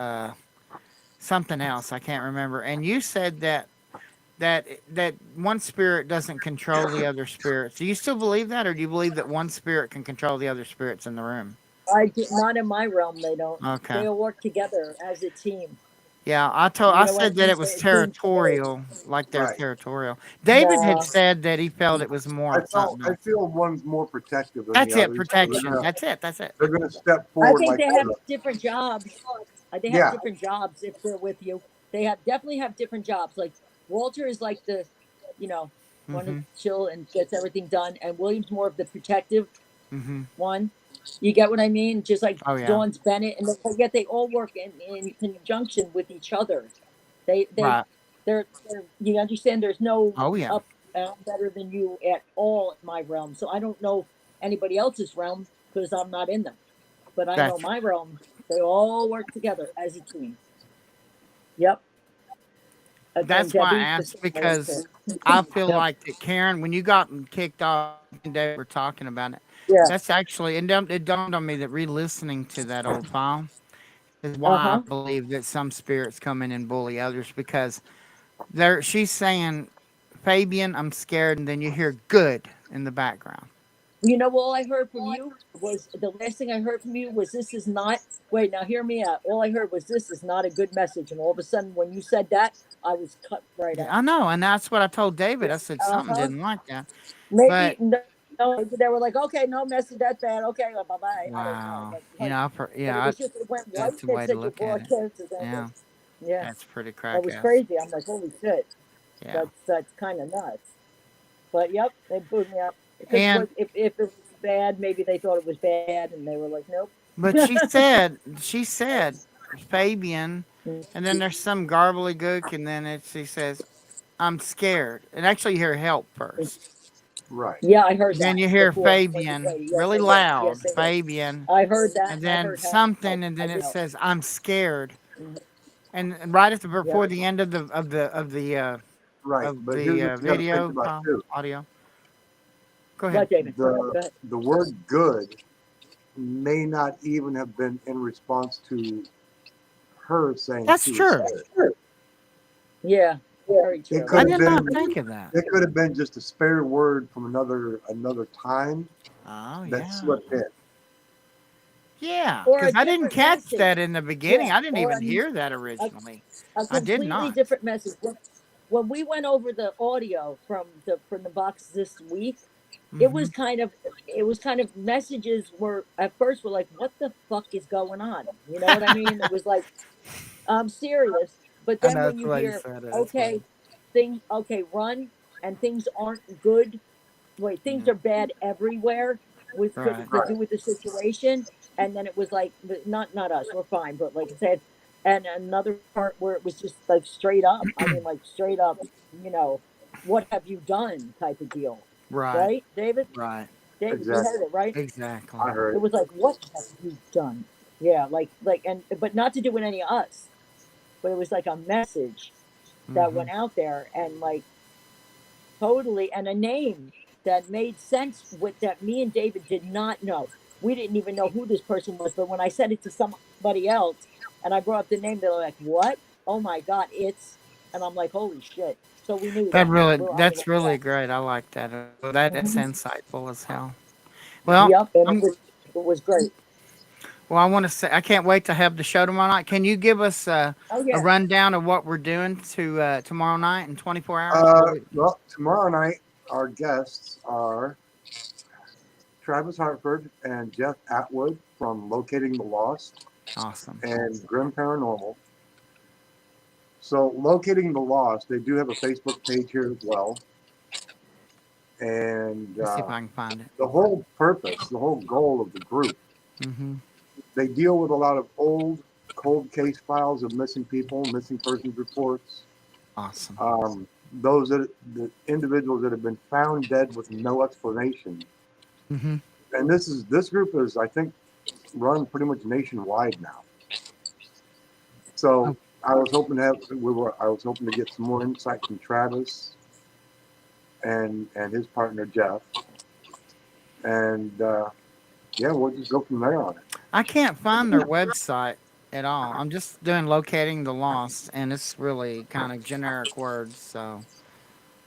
something else. I can't remember. And you said that one spirit doesn't control the other spirits. Do you still believe that, or do you believe that one spirit can control the other spirits in the room? Not in my realm. They don't. Okay. They all work together as a team. Yeah, I You know what said I that mean? it was A team spirit. territorial, like they're Right. territorial. David had No, said that he felt it was more something I else. feel one's more protective than That's the it, others. protection. That's it. That's it. They're gonna step I forward think like they have the, different jobs. They have yeah, different jobs if they're with you. They definitely have different jobs. Like Walter is like the, you know, one to Mhm. chill and gets everything done, and William's more of the protective Mhm. one. You get what I mean? Just like Oh yeah. Dawn's Bennett, and yet they all work in conjunction with each other. They they Right. they're you understand? There's no Oh yeah. up better than you at all in my realm. So I don't know anybody else's realm because I'm not in them. But I know That's my realm. They all work together as a team. Yep. And that's why I Debbie the asked same way because too. I feel Yep. like that Karen, when you got kicked off and they were talking about it, Yeah. that's actually it dawned on me that re-listening to that old file is Uh why I huh. believe that some spirits come in and bully others because there she's saying, Fabian, I'm scared, and then you hear good in the background. You know, all I heard from you was the last thing I heard from you was this is not. Wait, now hear me out. All I heard was this is not a good message, and all of a sudden, when you said that, I was cut right Yeah, out. I know, and that's what I told David. I said Uh something huh. didn't like that. Maybe But no, maybe they were like, okay, no message that bad. Okay, bye bye. I don't know, wow, but yeah, it was just it went right that's the that way to said your look at it. broadcast is ended. Yeah, Yeah, that's pretty that crack was ass. crazy. I'm like, holy shit, Yeah. that's kind of nuts. But yep, they booed me out. Because And if it was bad, maybe they thought it was bad, and they were like, nope. but she said Fabian, and then there's some gobbledygook, and then she says, "I'm scared." And actually, you hear help first. Right. Yeah, I heard Then that you hear before, like, Fabian yes, really I did. loud, Yes, I did. Fabian, I heard that. and I then heard help. something, and I then it did. says, "I'm scared." Mhm. And right at the before Yeah. the end of the Right. But here's what you got to think video about too. audio. Go ahead. What, David? Go ahead. The word "good" may not even have been in response to her saying That's she was true. scared. Yeah, very It true. could I have did not been. think of that. It could have been just a spare word from another time Oh that yeah. slipped in. Yeah, Or a because I didn't different catch message. that in the beginning. Yeah, I didn't or even hear that originally. a I did completely not. different message. When we went over the audio from the box this week, it was Mhm. kind of messages were at first were like, what the fuck is going on? You know what I mean? It was like, I'm serious. But I then know when that's you why you hear, said it. That's okay, run, and things aren't good. Wait, things Yeah. are bad everywhere with Right. to do with the situation. And then it was like, not us, we're fine. But like I said, and another part where it was just like straight up. I mean, like straight up, you know, what have you done type of deal. Right. Right, David? Right. David, you Exactly. heard it, right? Exactly. I heard It was like, what have you done? Yeah, and but not to do with any of us, but it was like a message that Mhm. went out there and like totally, and a name that made sense with that me and David did not know. We didn't even know who this person was, but when I said it to somebody else and I brought up the name, they were like, "What? Oh my god, it's," and I'm like, "Holy shit!" So we knew That then. really, We're on the that's right really track. great. I like that. That's Mhm. insightful as hell. Well, Yep, and I'm it was great. well. I want to say I can't wait to have the show tomorrow night. Can you give us Oh a yeah. rundown of what we're doing to tomorrow night in 24 hours? Well, tomorrow night our guests are Travis Hartford and Jeff Atwood from Locating the Lost Awesome. and Grim Paranormal. So, Locating the Lost, they do have a Facebook page here as well. And Let's see if I can find it. the whole purpose, the whole goal of the group, Mm-hmm. they deal with a lot of old cold case files of missing people, missing persons reports. Awesome. The individuals that have been found dead with no explanation. Mm-hmm. And this group is, I think, run pretty much nationwide now. So I was hoping to get some more insight from Travis and his partner Jeff, and yeah, we'll just go from there on it. I can't find their website at all. I'm just doing Locating the Lost, and it's really kind of generic words. So,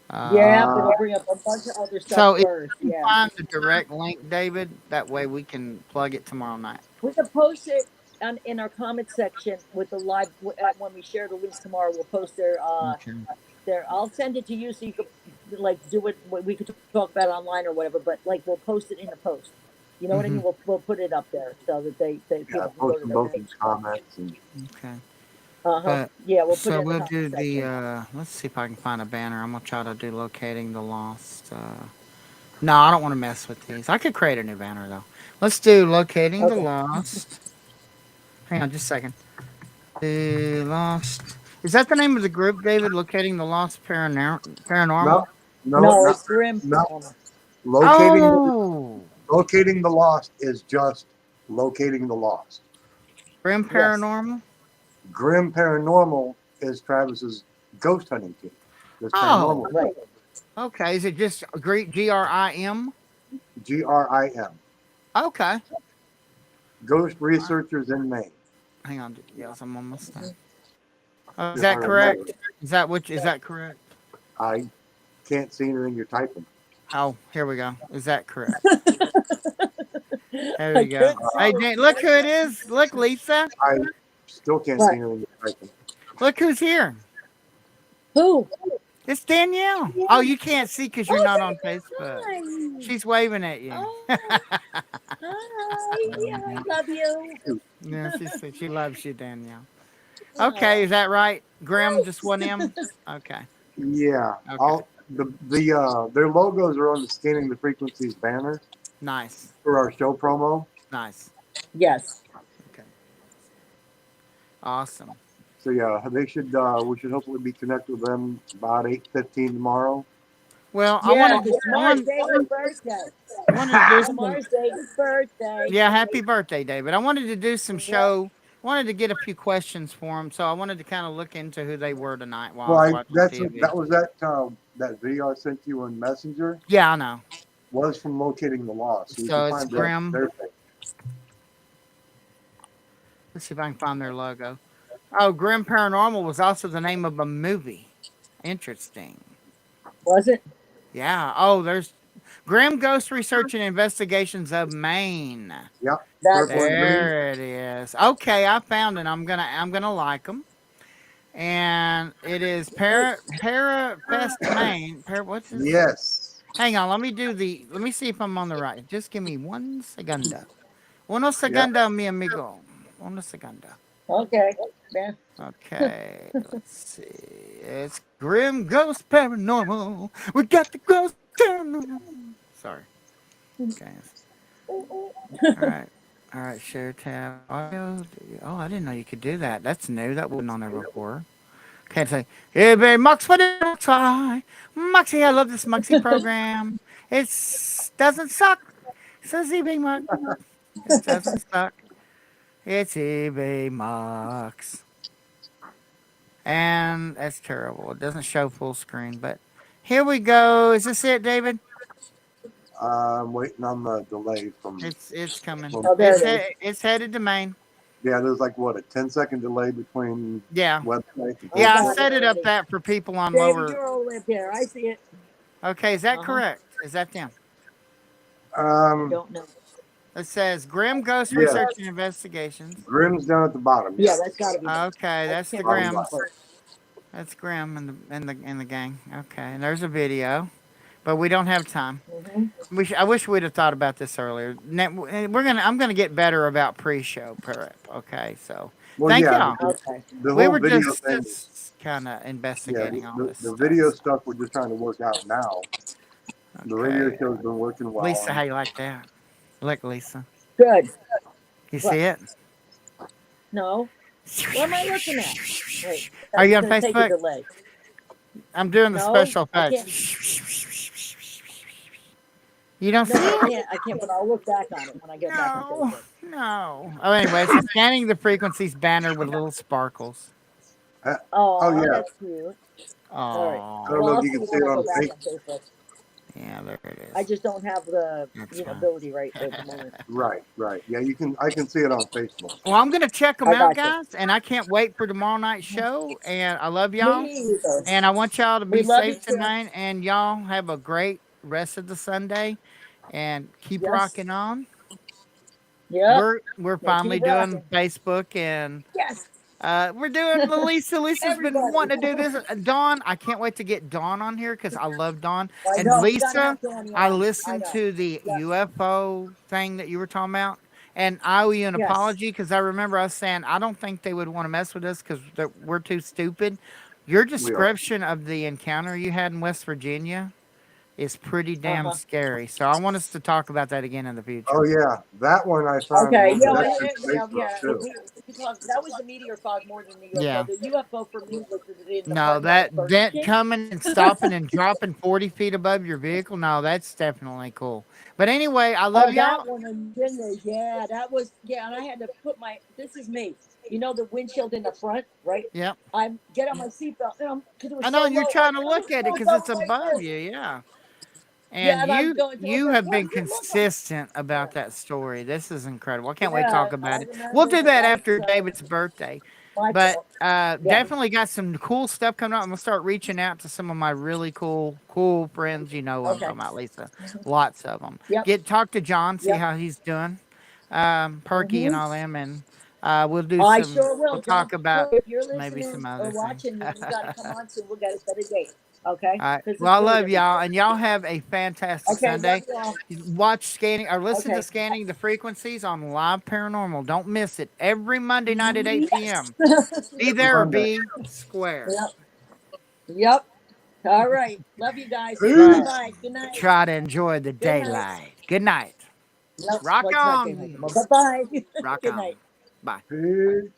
Yeah, but it'll bring up a bunch of other stuff so if first. you Yeah. find the direct link, David, that way we can plug it tomorrow night. We can post it in our comment section with the live when we share the link tomorrow. We'll post Okay. I'll send it to you so you could like do it. We could talk about it online or whatever, but like we'll post it in the post. You know what I mean? We'll put it up there so that they Yeah, people can go post to them their both in page. comments. And Okay. But yeah, we'll put it So in the we'll comment do section. the. Let's see if I can find a banner. I'm gonna try to do Locating the Lost. No, I don't want to mess with these. I could create a new banner though. Let's do Locating the Okay. Lost. Hang on, just a second. The Lost. Is that the name of the group, David? Locating the Lost Paranormal? No, no, it's grim. no. Oh, Locating the Lost is just Locating the Lost. Grim Yes. Paranormal? Grim Paranormal is Travis's ghost hunting team. This Oh. paranormal, Right. Okay. Is it just GRIM? GRIM, Okay. Ghost Researchers in Maine. Hang on. Yes, I'm almost done. Is If that I correct? remember. Is that correct? I can't see anything you're typing. Oh, here we go. Is that correct? There I we go. couldn't see Hey, it. Dan, look who it is. Look, Lisa. I still can't What? see anything you're typing. Look who's here. Who? It's Danielle. Oh, you can't see because you're not on Facebook. Hi. She's waving at you. Oh, hi. I love you. Yeah, she loves you, Danielle. Okay, is that right? Grim, just one M? Okay. Yeah, Okay. their logos are on the Scanning the Frequencies banner Nice. for our show promo. Nice. Yes. Okay. Awesome. So yeah, they should. We should hopefully be connected with them about 8:15 tomorrow. Well, Yeah, I want because tomorrow's to David's birthday. do some. Tomorrow's David's birthday. Yeah, happy birthday, David. I wanted to do some show. Wanted to get a few questions for him, so I wanted to kind of look into who they were tonight while I was watching TV. That was that video I sent you on Messenger Yeah, I know. was from Locating the Lost. So it's Grim. Let's see if I can find their logo. Oh, Grim Paranormal was also the name of a movie. Interesting. Was it? Yeah. Oh, there's Grim Ghost Research and Investigations of Maine. Yep. That's Purple and green. There it is. Okay, I found it. I'm gonna like them. And it is Parafest Maine. What's this? Yes. Hang on. Let me see if I'm on the right. Just give me 1 segundo. Uno segundo, mi amigo. Uno segundo. Okay. Yeah. Okay, let's see. It's Grim Ghost Paranormal. We got the ghost paranormal. Sorry. Okay. All right. Share tab. Audio. Oh, I didn't know you could do that. That's new. That wasn't on there before. Okay, say, hey, baby, Mux, what did I try? Muxie, I love this Muxie program. It doesn't suck. Says eBay Mux. It doesn't suck. It's eBay Mux. And that's terrible. It doesn't show full screen, but here we go. Is this it, David? I'm waiting on the delay from. It's coming. Oh, there it is. It's headed to Maine. Yeah, there's like what a 10-second delay between Yeah. website. And Yeah, I got it set it up already. that for people on David, lower. you're all live here. I see it. Okay, is that Uh-huh. correct? Is that them? I don't know. It says Grim Ghost Yeah. Research and Investigations. Grim's down at the bottom. Yeah, that's got to be. Okay, that's the can't Grim. remember what. That's Grim and the gang. Okay, and there's a video, but we don't have time. Mhm. I wish we'd have thought about this earlier. I'm gonna get better about pre-show prep. Okay, so Well, thank yeah, y'all. Okay. The We whole were video just, thing. kind of Yeah, investigating all this. the stuff. video stuff we're just trying to work out now. The radio Okay. show's been working well. Lisa, how you like that? Look, Lisa, Good. you What? see it? No. What am I looking at? Wait. Are you on It's gonna take a Facebook? delay. I'm doing the No, special I effects. You don't No, see it? I can't, but I'll look back on it when I get back on No, Facebook. no. Oh, anyway, it's scanning the frequencies banner with little sparkles. Oh, yeah. that's cute. Oh, I don't know if you can see it when I on go back on Facebook. yeah, there it is. I just don't have the That's fine. ability right at the moment. Right. Yeah, I can see it on Facebook. Well, I'm gonna check them I out, got you. guys, and I can't wait for tomorrow night's show. And I love y'all, Me either. and I want y'all to We be love you safe too. tonight. And y'all have a great rest of the Sunday, and keep Yes. rocking on. Yep. We're finally keep doing rocking. Facebook, and Yes. we're doing Lisa. Lisa's been Everybody. wanting to do this. Dawn, I can't wait to get Dawn on here because I love Dawn. I And know, we gotta Lisa, have Dawn I on. listened know. to the Yeah. UFO thing that you were talking about, and I owe you an Yes. apology because I remember us saying I don't think they would want to mess with us because we're too stupid. Your description of the encounter you had in West Virginia is pretty damn Uh-huh. scary. So I want us to talk about that again in the future. Oh yeah, that one I found. Okay, was yeah, next to yeah. Facebook, too. That was the meteor fog more than the UFO. Yeah. The UFO for me was in the No, parking lot that of Burger vent King. coming and stopping and dropping 40 feet above your vehicle. No, that's definitely cool. But anyway, I love y'all. That one in Virginia, yeah, that was, yeah, and I had to put this is me. You know the windshield in the front, right? Yep. I get on my seatbelt, because it was I know, so and you're low, trying to I look was at it so because it's low like above this. you, yeah. Yeah, And and I'm going to you look, have what been did it look like? consistent about that story. This is incredible. I can't wait to Yeah, talk about I it. remember We'll do that that, after so- David's birthday. My But fault. definitely got some cool stuff coming up. I'm gonna start reaching out to some of my really cool friends. You know what I'm Okay. talking about, Lisa. Lots of them. Yep. Talk to John, see Yep. how he's doing. Perky and all them, and we'll do I some. sure will. We'll talk John. about. If you're maybe listening some or other things. watching, you got to come on soon. We'll get a better date. Okay. All right. 'Cause it's Well, I really love gonna y'all, be and y'all have a fantastic Okay, Sunday. love Watch Scanning or listen to Okay. Scanning the Frequencies on Live Paranormal. Don't miss it. Every Monday night at 8 p.m. y'all. Be there or Monday. be square. Yep. Yep. All right. Love you guys. Peace. Bye-bye. Good night. Try to enjoy the Good night. daylight. Good night. No, Rock well, it's not on. daylight anymore. Bye-bye. Rock Good on. night. Bye. Peace.